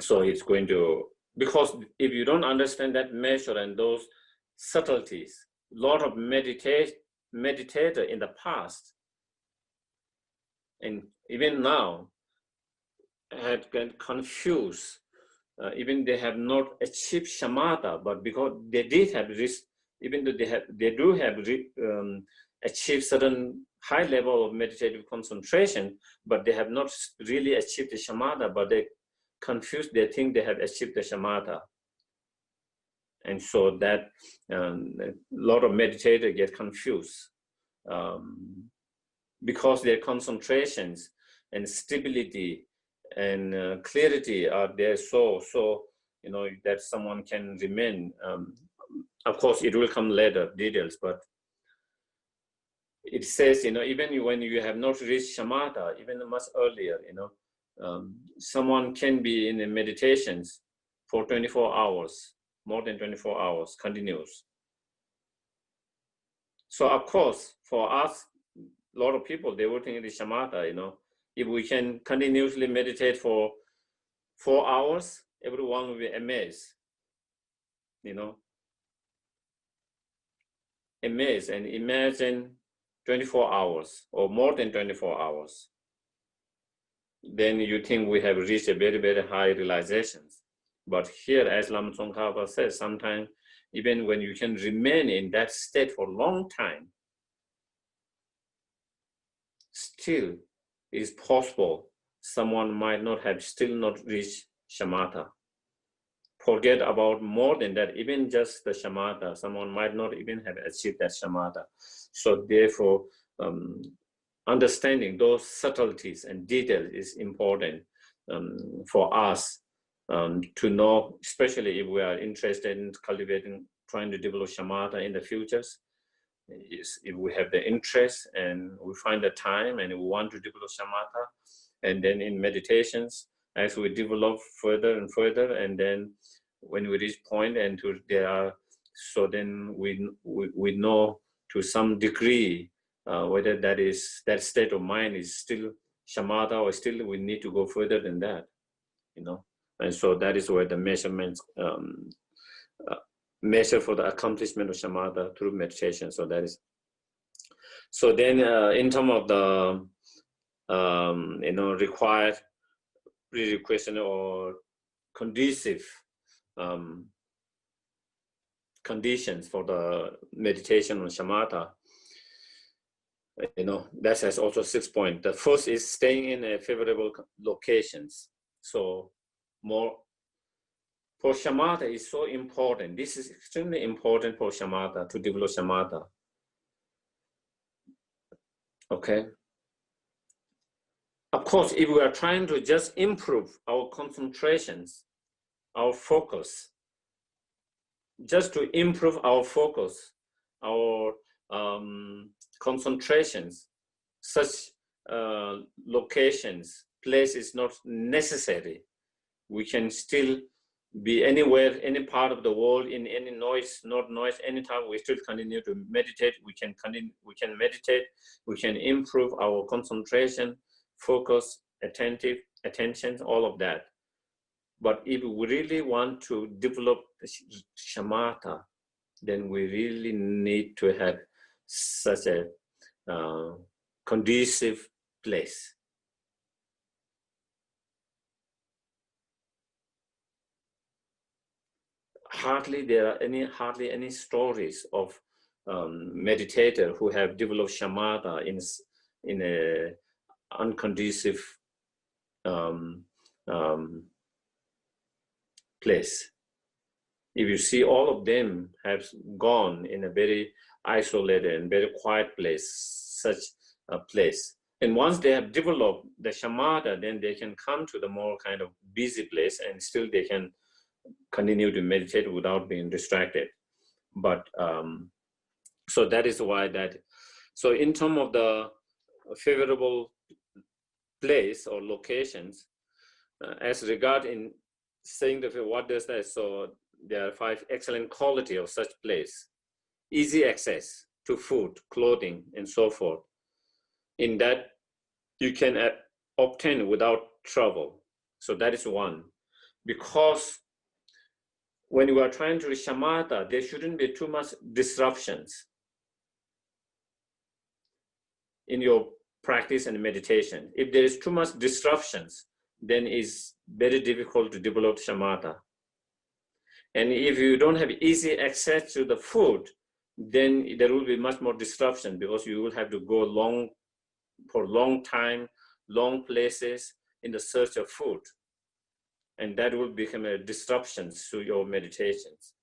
So it's going to, because if you don't understand that measure and those subtleties, a lot of meditator in the past and even now had been confused. Even they have not achieved Schemata, but because they did have this, even though they do have achieved certain high level of meditative concentration, but they have not really achieved the Schemata, but they confused, they think they have achieved the Schemata. And so that a lot of meditators get confused because their concentrations and stability and clarity are there, so that someone can remain. Of course, it will come later, details, but it says, even when you have not reached Schemata, even much earlier, someone can be in the meditations for 24 hours, more than 24 hours, continuous. So of course, for us, a lot of people, they would think it is Shamata, you know. If we can continuously meditate for 4 hours, everyone will be amazed, you know. Amazed, and imagine 24 hours or more than 24 hours. Then you think we have reached a very, very high realizations. But here, as Lama Tsongkhapa says, sometimes even when you can remain in that state for a long time, still it is possible someone might not have still not reached Shamata. Forget about more than that, even just the Shamata, someone might not even have achieved that Shamata. So therefore, understanding those subtleties and details is important for us to know, especially if we are interested in cultivating, trying to develop Shamata in the futures. If we have the interest and we find the time and we want to develop Shamata, and then in meditations, as we develop further and further, and then when we reach point and to there are, so then we know to some degree whether that state of mind is still Shamata or still we need to go further than that, you know. And so that is where the measurements measure for the accomplishment of Shamata through meditation. So that is. So then, in terms of the you know, required prerequisite or conducive conditions for the meditation on Shamata, you know, that has also 6 points. The first is staying in a favorable locations. So more for Shamata is so important. This is extremely important for Shamata, to develop Shamata. Okay. Of course, if we are trying to just improve our concentrations, our focus, just to improve our focus, our concentrations, such locations, place is not necessary. We can still be anywhere, any part of the world, in any noise, not noise, anytime we still continue to meditate. We can continue, we can meditate, we can improve our concentration, focus, attention, all of that. But if we really want to develop Schemata, then we really need to have such a conducive place. Hardly hardly any stories of meditators who have developed Shamata in a unconducive place. If you see, all of them have gone in a very isolated and very quiet place, such a place. And once they have developed the Shamata, then they can come to the more kind of busy place and still they can continue to meditate without being distracted. But so that is why that, so in terms of the favorable place or locations, as regard in saying that what does that, so there are 5 excellent qualities of such place. Easy access to food, clothing, and so forth. In that you can obtain without trouble. So that is one. Because when you are trying to reach Shamata, there shouldn't be too much disruptions in your practice and meditation. If there is too much disruptions, then it's very difficult to develop Shamata. And if you don't have easy access to the food, then there will be much more disruption, because you will have to go for long time, long places in the search of food. And that will become a disruption to your meditations.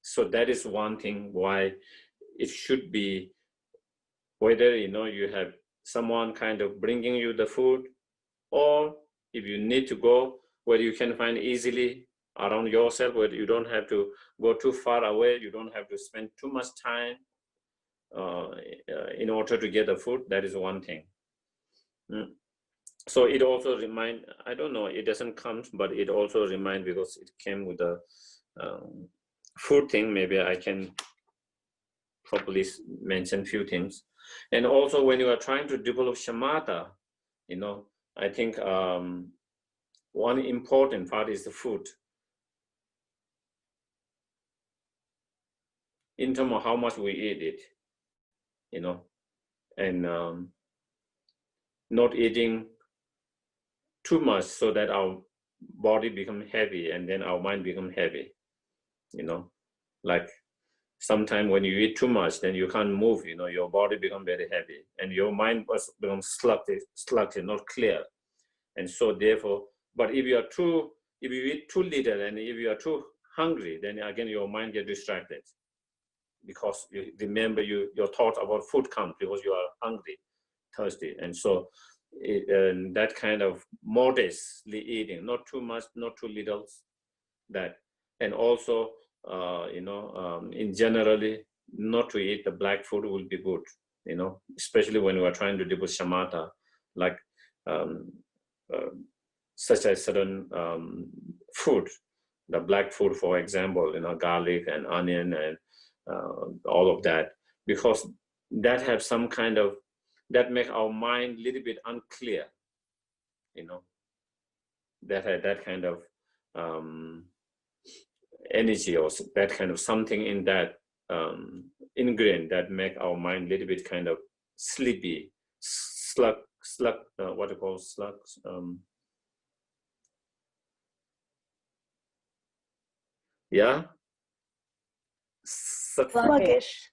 So that is one thing why it should be, whether you have someone kind of bringing you the food, or if you need to go where you can find easily around yourself, where you don't have to go too far away, you don't have to spend too much time in order to get the food. That is one thing. So it also remind, I don't know, it doesn't come, but it also remind, because it came with the food thing. Maybe I can probably mention few things. And also when you are trying to develop Shamata, I think one important part is the food. In terms of how much we eat it, and not eating too much so that our body become heavy and then our mind become heavy, like sometimes when you eat too much, then you can't move, your body become very heavy and your mind becomes sluggish, not clear. And so therefore, but if you eat too little and if you are too hungry, then again your mind get distracted, because you remember your thought about food comes because you are hungry, thirsty. And so that kind of modestly eating, not too much, not too little, that. And also in generally not to eat the black food will be good, especially when we are trying to develop Shamata, like such as certain food, the black food, for example, garlic and onion and all of that, because that have some kind of, that make our mind a little bit unclear, that had that kind of energy or that kind of something in that ingredient that make our mind a little bit kind of sleepy, slug, what you call slugs, yeah, Sluggish.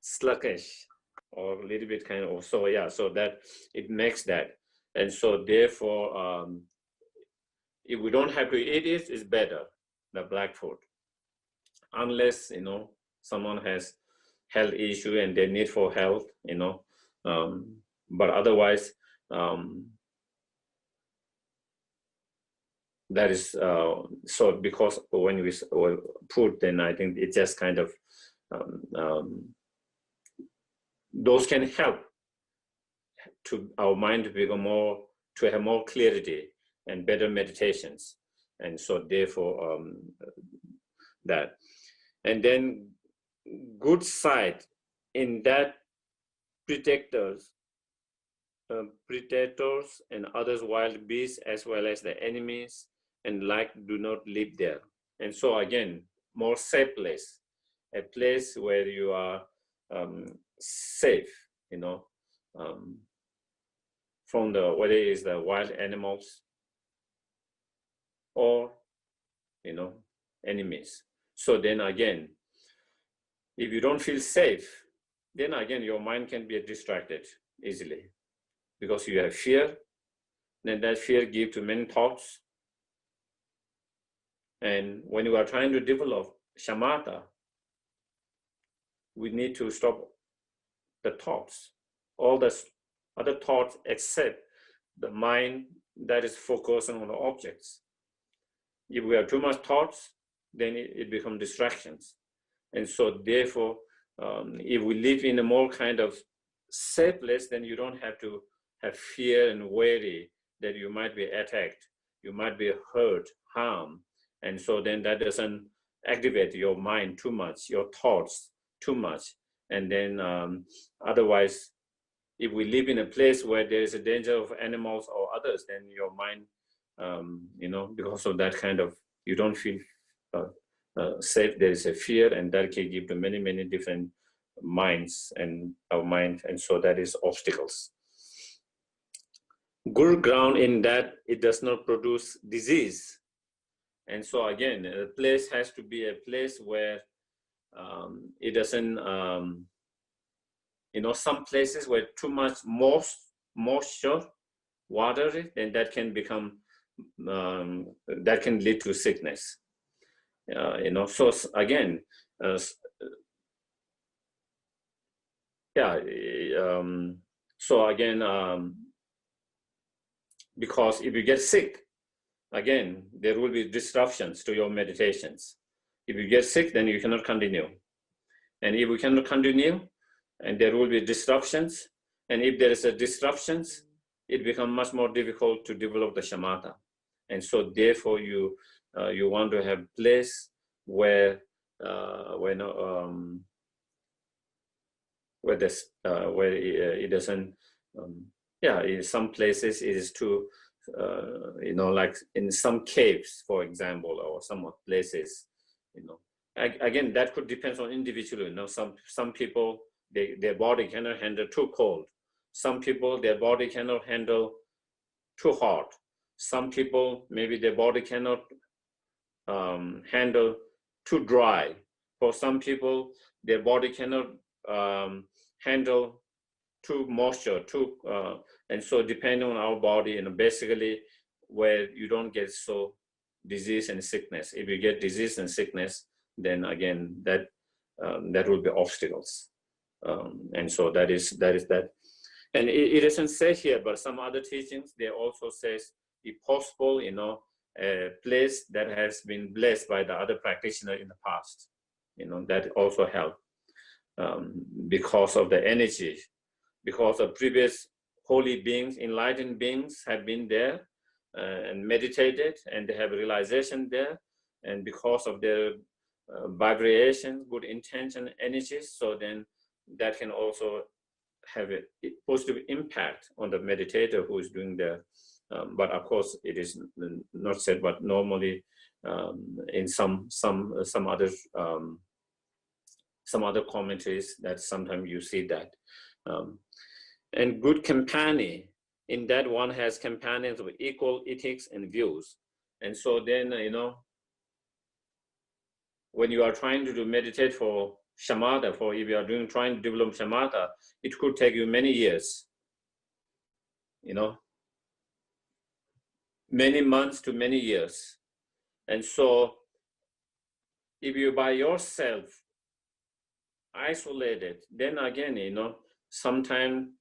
sluggish, or a little bit kind of, so yeah, so that it makes that. And so therefore if we don't have to eat it, it's better, the black food, unless someone has health issue and they need for health, but otherwise that is so, because when we put, then I think it just kind of those can help to our mind to become more, to have more clarity and better meditations. And so therefore that. And then good side in that predators and others, wild beasts as well as the enemies and like, do not live there. And so again, more safe place, a place where you are safe, from whether it is the wild animals or enemies. So then again, if you don't feel safe, then again your mind can be distracted easily, because you have fear, then that fear gives to many thoughts. And when you are trying to develop Shamata, we need to stop the thoughts, all the other thoughts except the mind that is focused on the objects. If we have too much thoughts, then it becomes distractions. And so therefore, if we live in a more kind of safe place, then you don't have to have fear and worry that you might be attacked, you might be hurt, harmed. And so then that doesn't activate your mind too much, your thoughts too much. And then otherwise, if we live in a place where there is a danger of animals or others, then your mind, because of that kind of, you don't feel safe, there is a fear, and that can give to many, many different minds and our mind. And so that is obstacles. Good ground in that it does not produce disease. And so again, a place has to be a place where it doesn't, some places where too much moisture, water, then that can become, that can lead to sickness. So again, so again, because if you get sick, again, there will be disruptions to your meditations. If you get sick, then you cannot continue. And if you cannot continue, and there will be disruptions, and if there is a disruptions, it becomes much more difficult to develop the Schemata. And so therefore you want to have place where where this where it doesn't yeah, in some places it is too like in some caves, for example, or some places, again, that could depend on individual. Some people, their body cannot handle too cold. Some people, their body cannot handle too hot. Some people, maybe their body cannot handle too dry. For some people, their body cannot handle too moisture, and so depending on our body, basically where you don't get so disease and sickness. If you get disease and sickness, then again that will be obstacles, and so that is that. And it doesn't say here, but some other teachings, they also says, if possible, a place that has been blessed by the other practitioner in the past, that also help, because of the energy, because the previous holy beings, enlightened beings have been there and meditated, and they have realization there, and because of their vibration, good intention, energies, so then that can also have a positive impact on the meditator who is doing the, but of course it is not said, but normally in some other commentaries that sometimes you see that. And good companion, in that one has companions with equal ethics and views. And so then, when you are trying to do meditate for Shamata, if you are trying to develop Shamata, it could take you many years, many months to many years. And so if you by yourself isolated, then again, sometimes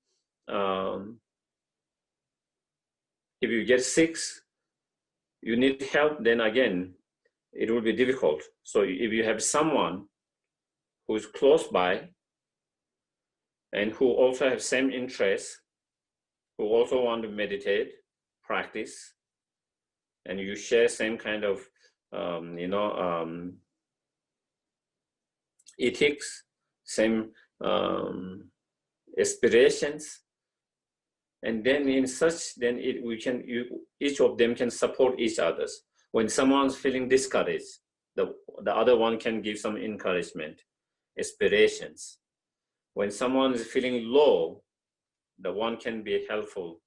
if you get sick, you need help, then again, it will be difficult. So if you have someone who is close by and who also have same interests, who also want to meditate, practice, and you share same kind of, ethics, same aspirations, and then in such, then each of them can support each others. When someone's feeling discouraged, the other one can give some encouragement, aspirations. When someone is feeling low, the one can be helpful,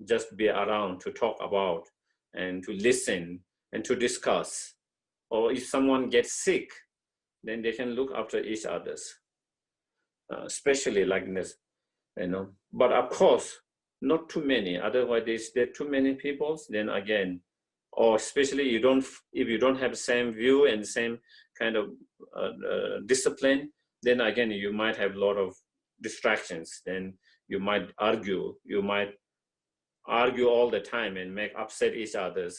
just be around to talk about and to listen and to discuss. Or if someone gets sick, then they can look after each others, especially like this, But of course, not too many. Otherwise, there are too many people. Then again, or especially if you don't have the same view and same kind of discipline, then again you might have a lot of distractions. Then you might argue. You might argue all the time and make upset each others.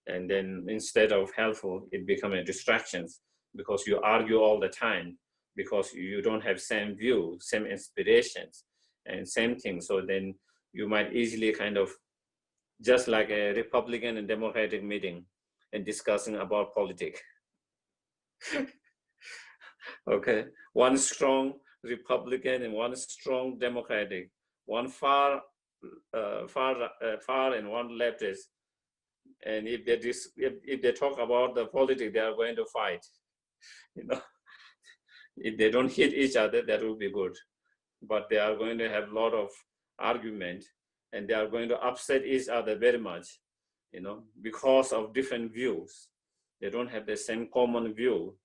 And then instead of helpful, it becomes a distractions because you argue all the time because you don't have same view, same inspirations, and same thing. So then you might easily kind of, just like a Republican and Democratic meeting and discussing about politics. Okay, one strong Republican and one strong Democratic, one far and one leftist. And if they talk about the politics, they are going to fight. If they don't hit each other, that will be good. But they are going to have a lot of argument, and they are going to upset each other very much, because of different views. They don't have the same common view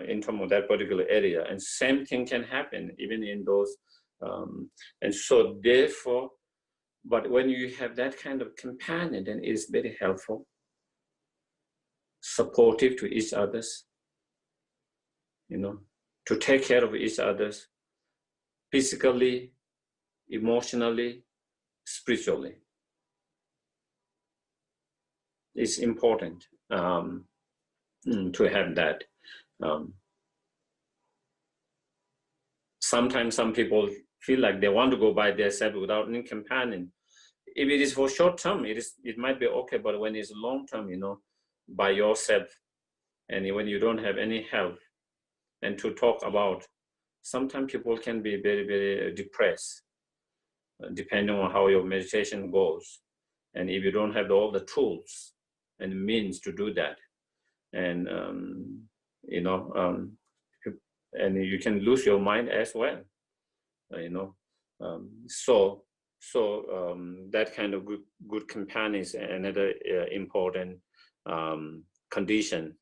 in terms of that particular area. And same thing can happen even in those. And so therefore, but when you have that kind of companion, then it is very helpful, supportive to each others, to take care of each others, physically, emotionally, spiritually. It's important to have that. Sometimes some people feel like they want to go by themselves without any companion. If it is for short term, it might be okay, but when it's long term, by yourself, and when you don't have any help, and to talk about. Sometimes people can be very, very depressed, depending on how your meditation goes. And if you don't have all the tools and means to do that, and and you can lose your mind as well, that kind of good companion is another important condition.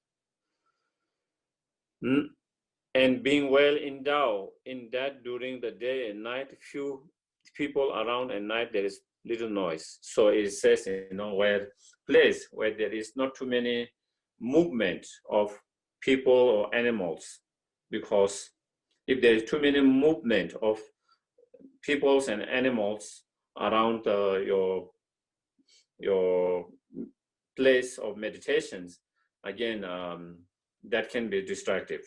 And being well endowed in that during the day and night, few people around at night, there is little noise. So it says, where place where there is not too many movement of people or animals, because if there is too many movement of peoples and animals around your place of meditations, again, that can be distractive.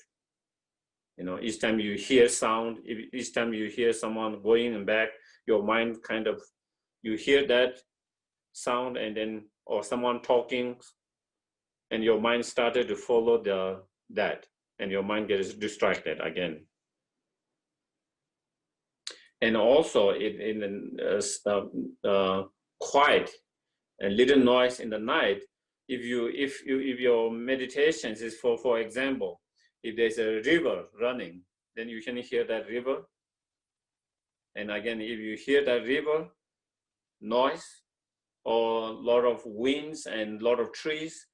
Each time you hear sound, each time you hear someone going and back, your mind kind of, you hear that sound and then, or someone talking, and your mind started to follow that, and your mind gets distracted again. And also in quiet and little noise in the night, if your meditations is for example, if there's a river running, then you can hear that river. And again, if you hear that river noise or a lot of winds and a lot of trees,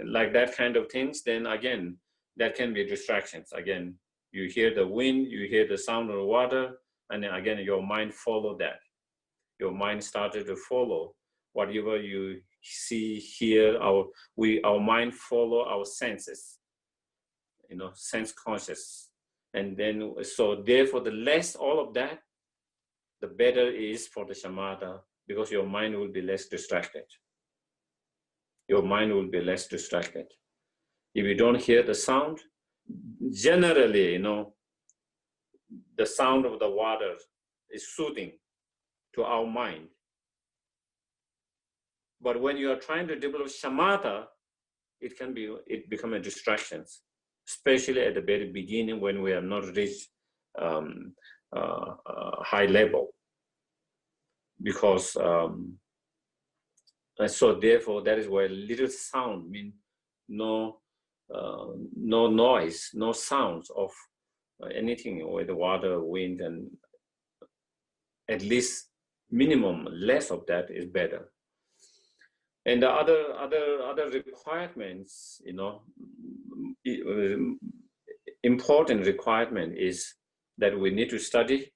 like that kind of things, then again, that can be distractions. Again, you hear the wind, you hear the sound of the water, and then again, your mind follow that. Your mind started to follow whatever you see, hear. Our mind follow our senses, sense conscious. And then, so therefore, the less all of that, the better is for the shamatha, because your mind will be less distracted. Your mind will be less distracted. If you don't hear the sound, generally, the sound of the water is soothing to our mind. But when you are trying to develop shamatha, it become a distraction, especially at the very beginning when we have not reached high level. Because and so therefore that is why little sound means no noise, no sounds of anything with the water, wind, and at least minimum less of that is better. And the other requirements, important requirement is that we need to study.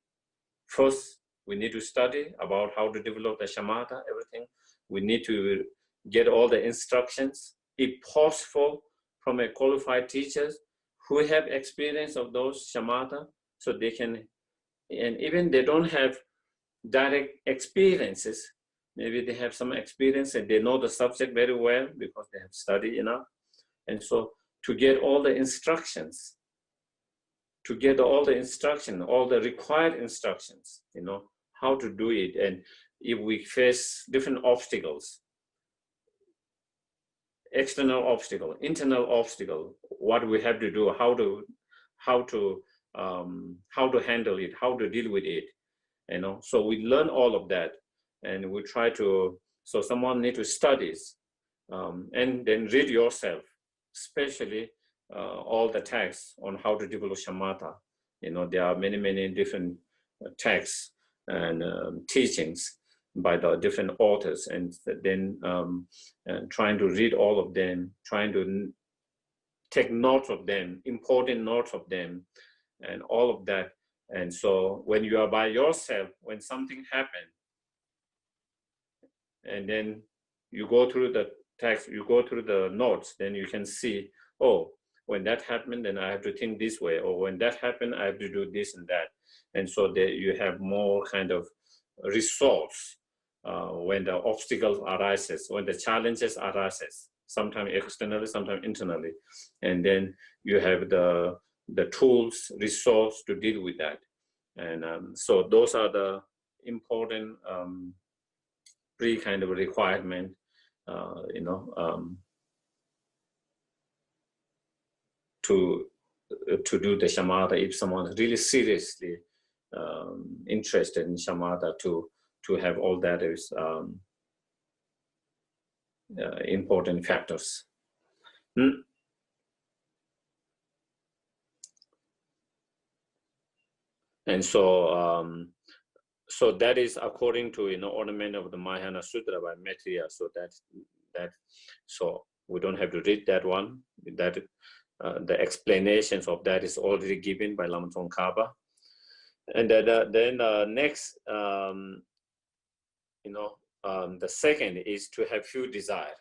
First, we need to study about how to develop the shamatha, everything. We need to get all the instructions, if possible, from a qualified teachers who have experience of those shamatha, so they can, and even they don't have direct experiences, maybe they have some experience and they know the subject very well because they have studied enough. And so to get all the instructions, all the required instructions, how to do it. And if we face different obstacles, external obstacle, internal obstacle, what we have to do, how to handle it, how to deal with it, So we learn all of that, and we try to. So someone need to study, and then read yourself, especially all the texts on how to develop shamatha. There are many different texts and teachings by the different authors, and then trying to read all of them, trying to take notes of them, important notes of them, and all of that. And so when you are by yourself, when something happens, and then you go through the text, you go through the notes, then you can see, oh, when that happened, then I have to think this way, or when that happened, I have to do this and that. And so you have more kind of resource when the obstacles arises, when the challenges arises, sometimes externally, sometimes internally. And then you have the tools, resource to deal with that. And so those are the important kind of requirement, to to do the Shamata, if someone's really seriously interested in Shamata, to have all that is important factors. And so so that is according to ornament of the Mahayana Sutra by Maitreya. So so we don't have to read that one. That the explanations of that is already given by Lama Tsongkhapa. And then next, the second is to have few desire.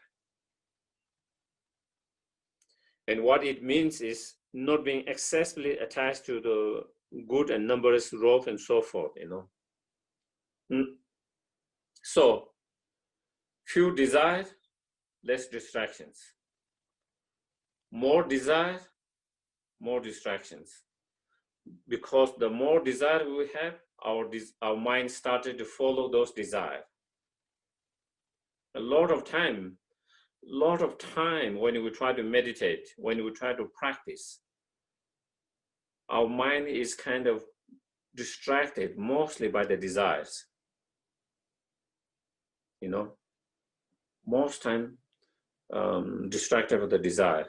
And what it means is not being excessively attached to the good and numerous robe and so forth, So, few desire, less distractions. More desire, more distractions. Because the more desire we have, our mind started to follow those desires. A lot of time when we try to meditate, when we try to practice, our mind is kind of distracted mostly by the desires. Most time distracted with the desire.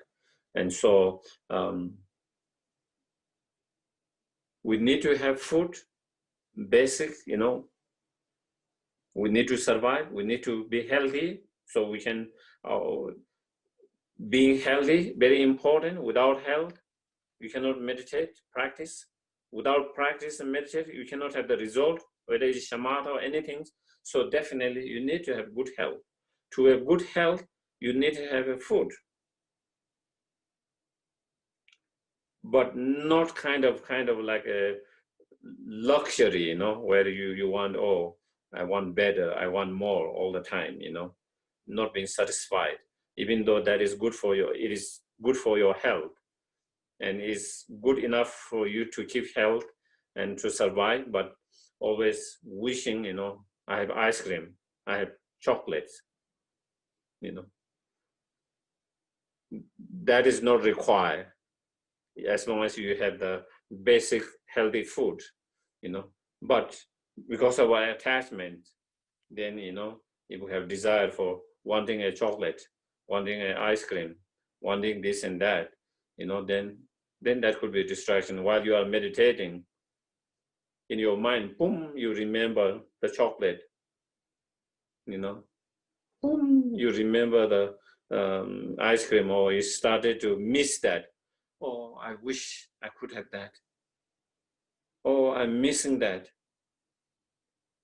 And so we need to have food, basic, we need to survive, we need to be healthy, so we can, being healthy, very important. Without health, you cannot meditate, practice. Without practice and meditate, you cannot have the result, whether it's Shamata or anything. So definitely you need to have good health. To have good health, you need to have a food. But not kind of like a luxury, where you want, oh, I want better, I want more all the time, not being satisfied, even though that is good for it is good for your health and is good enough for you to keep health and to survive, but always wishing, I have ice cream, I have chocolates, that is not required as long as you have the basic healthy food, but because of our attachment, then, if we have desire for wanting a chocolate, wanting an ice cream, wanting this and that, then that could be a distraction. While you are meditating, in your mind, boom, you remember the chocolate, boom, you remember the ice cream, or you started to miss that. Oh, I wish I could have that. Oh, I'm missing that.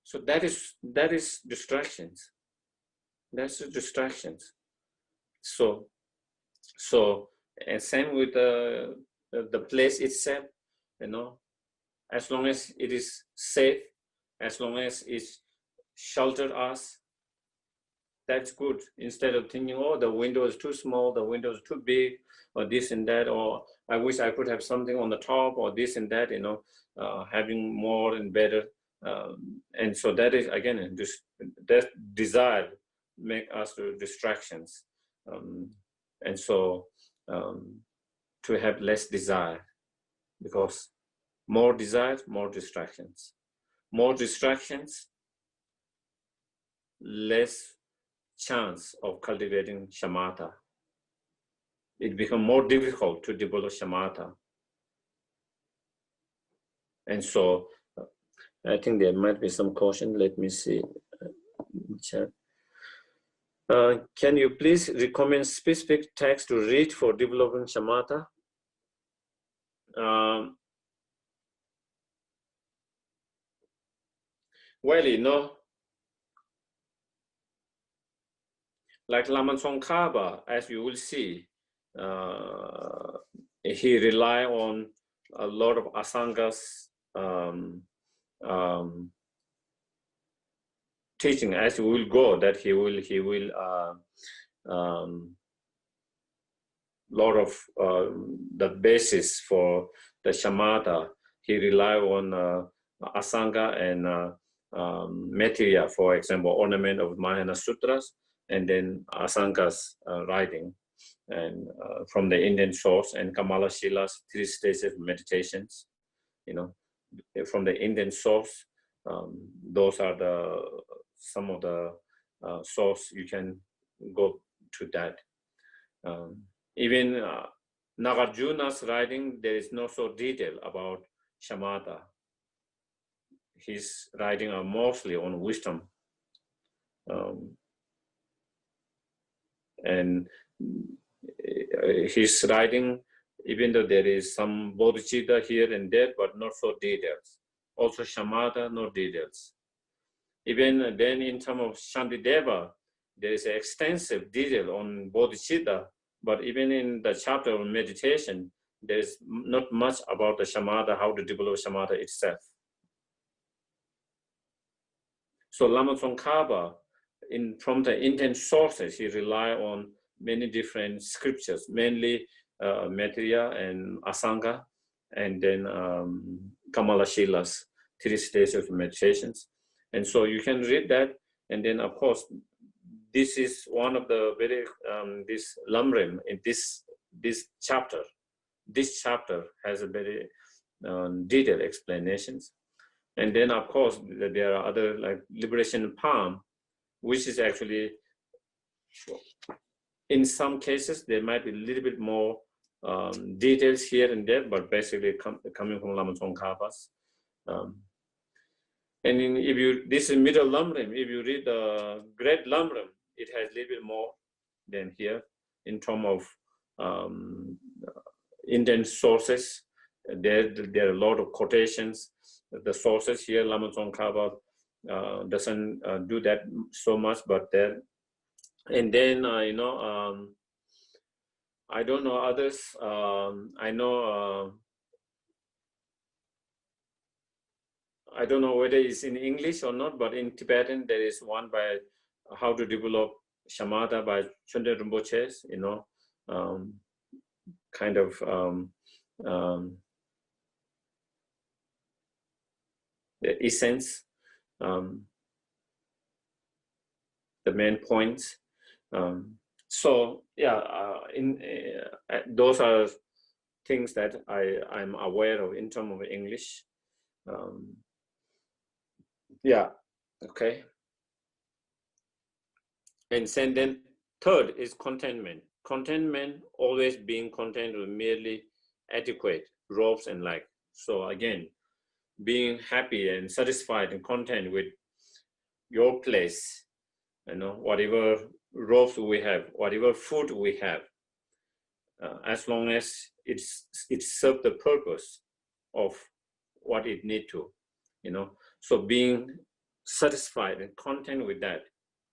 So that is distractions. That's the distractions. So and same with the place itself, as long as it is safe, as long as it's sheltered us, that's good. Instead of thinking, oh, the window is too small, the window is too big, or this and that, or I wish I could have something on the top, or this and that, having more and better. And so that is, again, that desire make us to distractions. And so to have less desire, because more desire, more distractions. More distractions, less chance of cultivating Shamata. It becomes more difficult to develop Shamata. And so I think there might be some caution. Let me see. Can you please recommend specific text to read for developing Shamata? Well, like Lama Tsongkhapa, as you will see, he relied on a lot of Asanga's teaching. As we will go, that he will lot of the basis for the Schemata. He relied on Asanga and Maitreya, for example, ornament of Mahayana Sutras, and then Asanga's writing. and from the Indian source, and Kamala Shila's 3 stages of meditations, from the Indian source. Those are some of the source you can go to that. Even Nagarjuna's writing, there is no so detail about Shamata. His writing are mostly on wisdom. And his writing, even though there is some bodhicitta here and there, but not so details. Also Shamata, no details. Even then in terms of Shantideva, there is an extensive detail on bodhicitta, but even in the chapter of meditation, there is not much about the Shamata, how to develop Shamata itself. So Lama Tsongkhapa, from the Indian sources, he relied on many different scriptures, mainly Maitreya and Asanga, and then Kamala Shila's 3 stages of meditations. And so you can read that, and then of course, this is one of the very, this Lam-Rim in this chapter. This chapter has a very detailed explanations. And then of course, there are other like Liberation Palm, which is actually, in some cases, there might be a little bit more details here and there, but basically coming from Lama Tsongkhapa's. And this is middle Lam-Rim, if you read the great Lam-Rim, it has a little bit more than here in terms of Indian sources. There are a lot of quotations. The sources here, Lama Tsongkhapa doesn't do that so much, but there. And then, I don't know others. I don't know whether it's in English or not, but in Tibetan, there is one by How to Develop Schemata by Chöndro Rinpoche, kind of the essence, the main points. So yeah, those are things that I'm aware of in terms of English. Yeah, okay. And then third is contentment. Contentment, always being content with merely adequate robes and like. So again, being happy and satisfied and content with your place, whatever robes we have, whatever food we have, as long as it serves the purpose of what it need to, So being satisfied and content with that,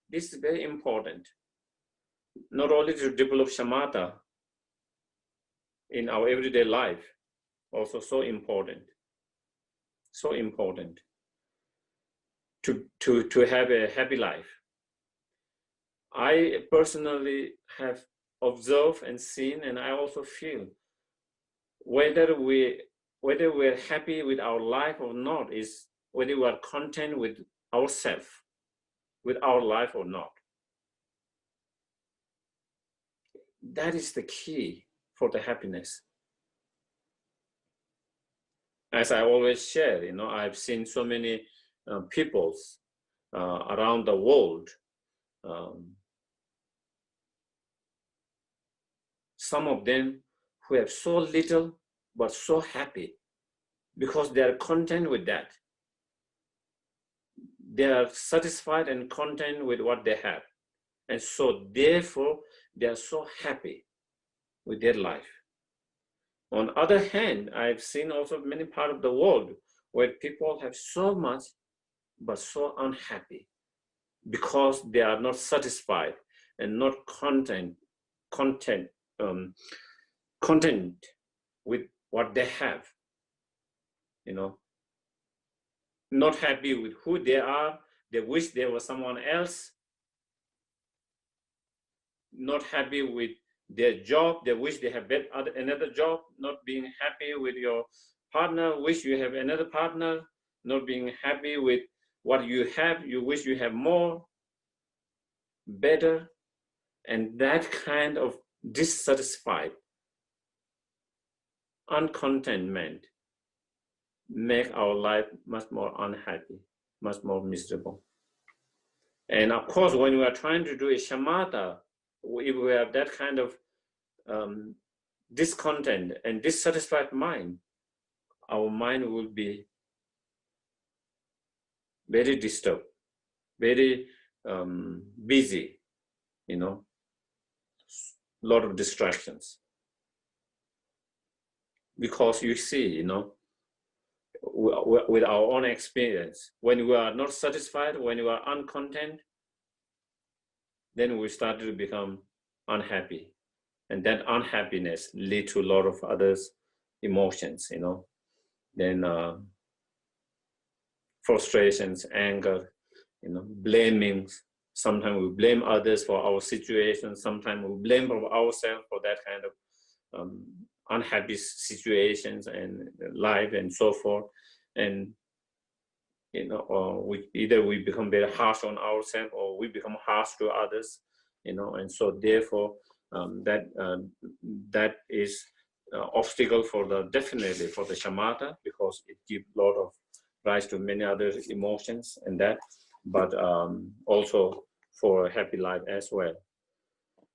this is very important. Not only to develop Schemata in our everyday life, also so important. So important to have a happy life. I personally have observed and seen, and I also feel whether we're happy with our life or not is whether we are content with ourselves, with our life or not. That is the key for the happiness. As I always share, I've seen so many peoples around the world. Some of them who have so little but so happy because they are content with that. They are satisfied and content with what they have. And so therefore, they are so happy with their life. On the other hand, I've seen also many parts of the world where people have so much but so unhappy because they are not satisfied and not content with what they have, not happy with who they are. They wish there was someone else. Not happy with their job. They wish they have another job. Not being happy with your partner. Wish you have another partner. Not being happy with what you have. You wish you have more, better. And that kind of dissatisfied, uncontentment make our life much more unhappy, much more miserable. And of course, when we are trying to do a Shamata, if we have that kind of discontent and dissatisfied mind, our mind will be very disturbed, very busy, a lot of distractions. Because you see, with our own experience, when we are not satisfied, when we are uncontent, then we start to become unhappy. And that unhappiness leads to a lot of other emotions, then frustrations, anger, blaming. Sometimes we blame others for our situation. Sometimes we blame ourselves for that kind of unhappy situations and life and so forth. And either we become very harsh on ourselves or we become harsh to others. And so therefore that is obstacle definitely for the Shamata, because it gives a lot of rise to many other emotions and that, but also for a happy life as well.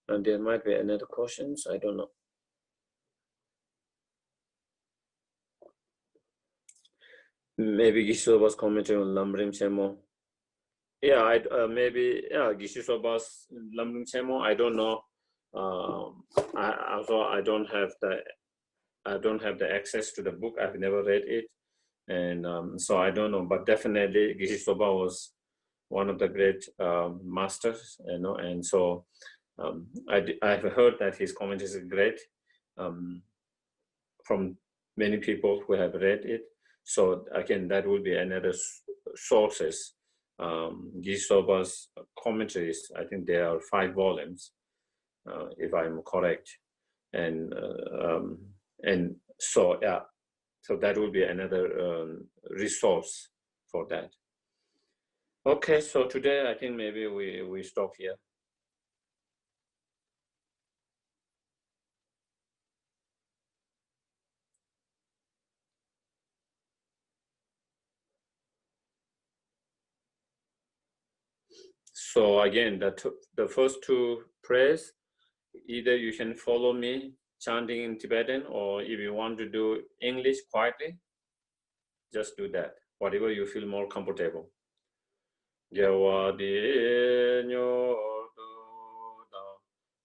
And there might be another questions, I don't know. Maybe Gisho was commenting on Lam-Rim Chemo. Yeah, maybe Gisho-soba's Lam-Rim Chemo, I don't know. I don't have the access to the book. I've never read it, and so I don't know. But definitely, Gisho-soba was one of the great masters, and so I've heard that his comment is great from many people who have read it. So again, that will be another sources. Gisho-soba's commentaries, I think there are 5 volumes, if I'm correct, and so yeah, so that will be another resource for that. Okay, so today I think maybe we stop here. So again, the first 2 prayers, either you can follow me chanting in Tibetan, or if you want to do English quietly, just do that, whatever you feel more comfortable.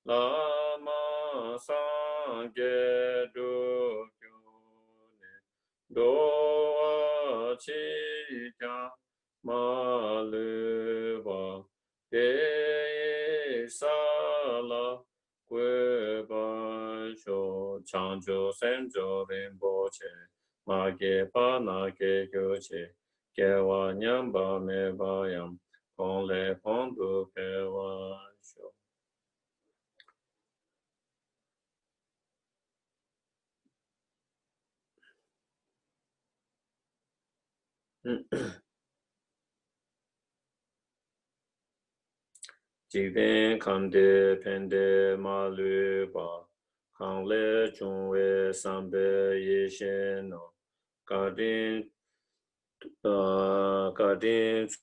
Lama Tsongkhapa Maluva Sala Kwebasho Chanjo Senjo Rinpoche Mage Panake Kyoche Kewa Nyamba Mebayam Konle Pondu Kewa Sho. Jigden Kande Pende Maluba Kangle Chungwe Sambe Yesheno Gardin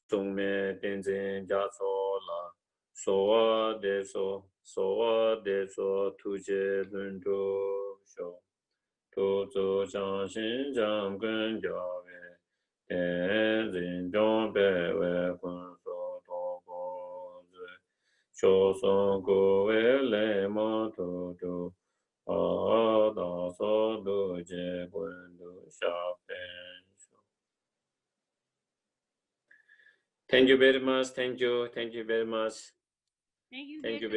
Tsungme Tenzin Jasola Soa Deso Tuje Lundu Sho Tuzu Changshin Jam Gun Jawe Tenzin Jombe We Kun So Togo Choson Gowe Le Motu Ada So Duje Gundu Shapen. Thank you very much. Thank you very much. Thank you.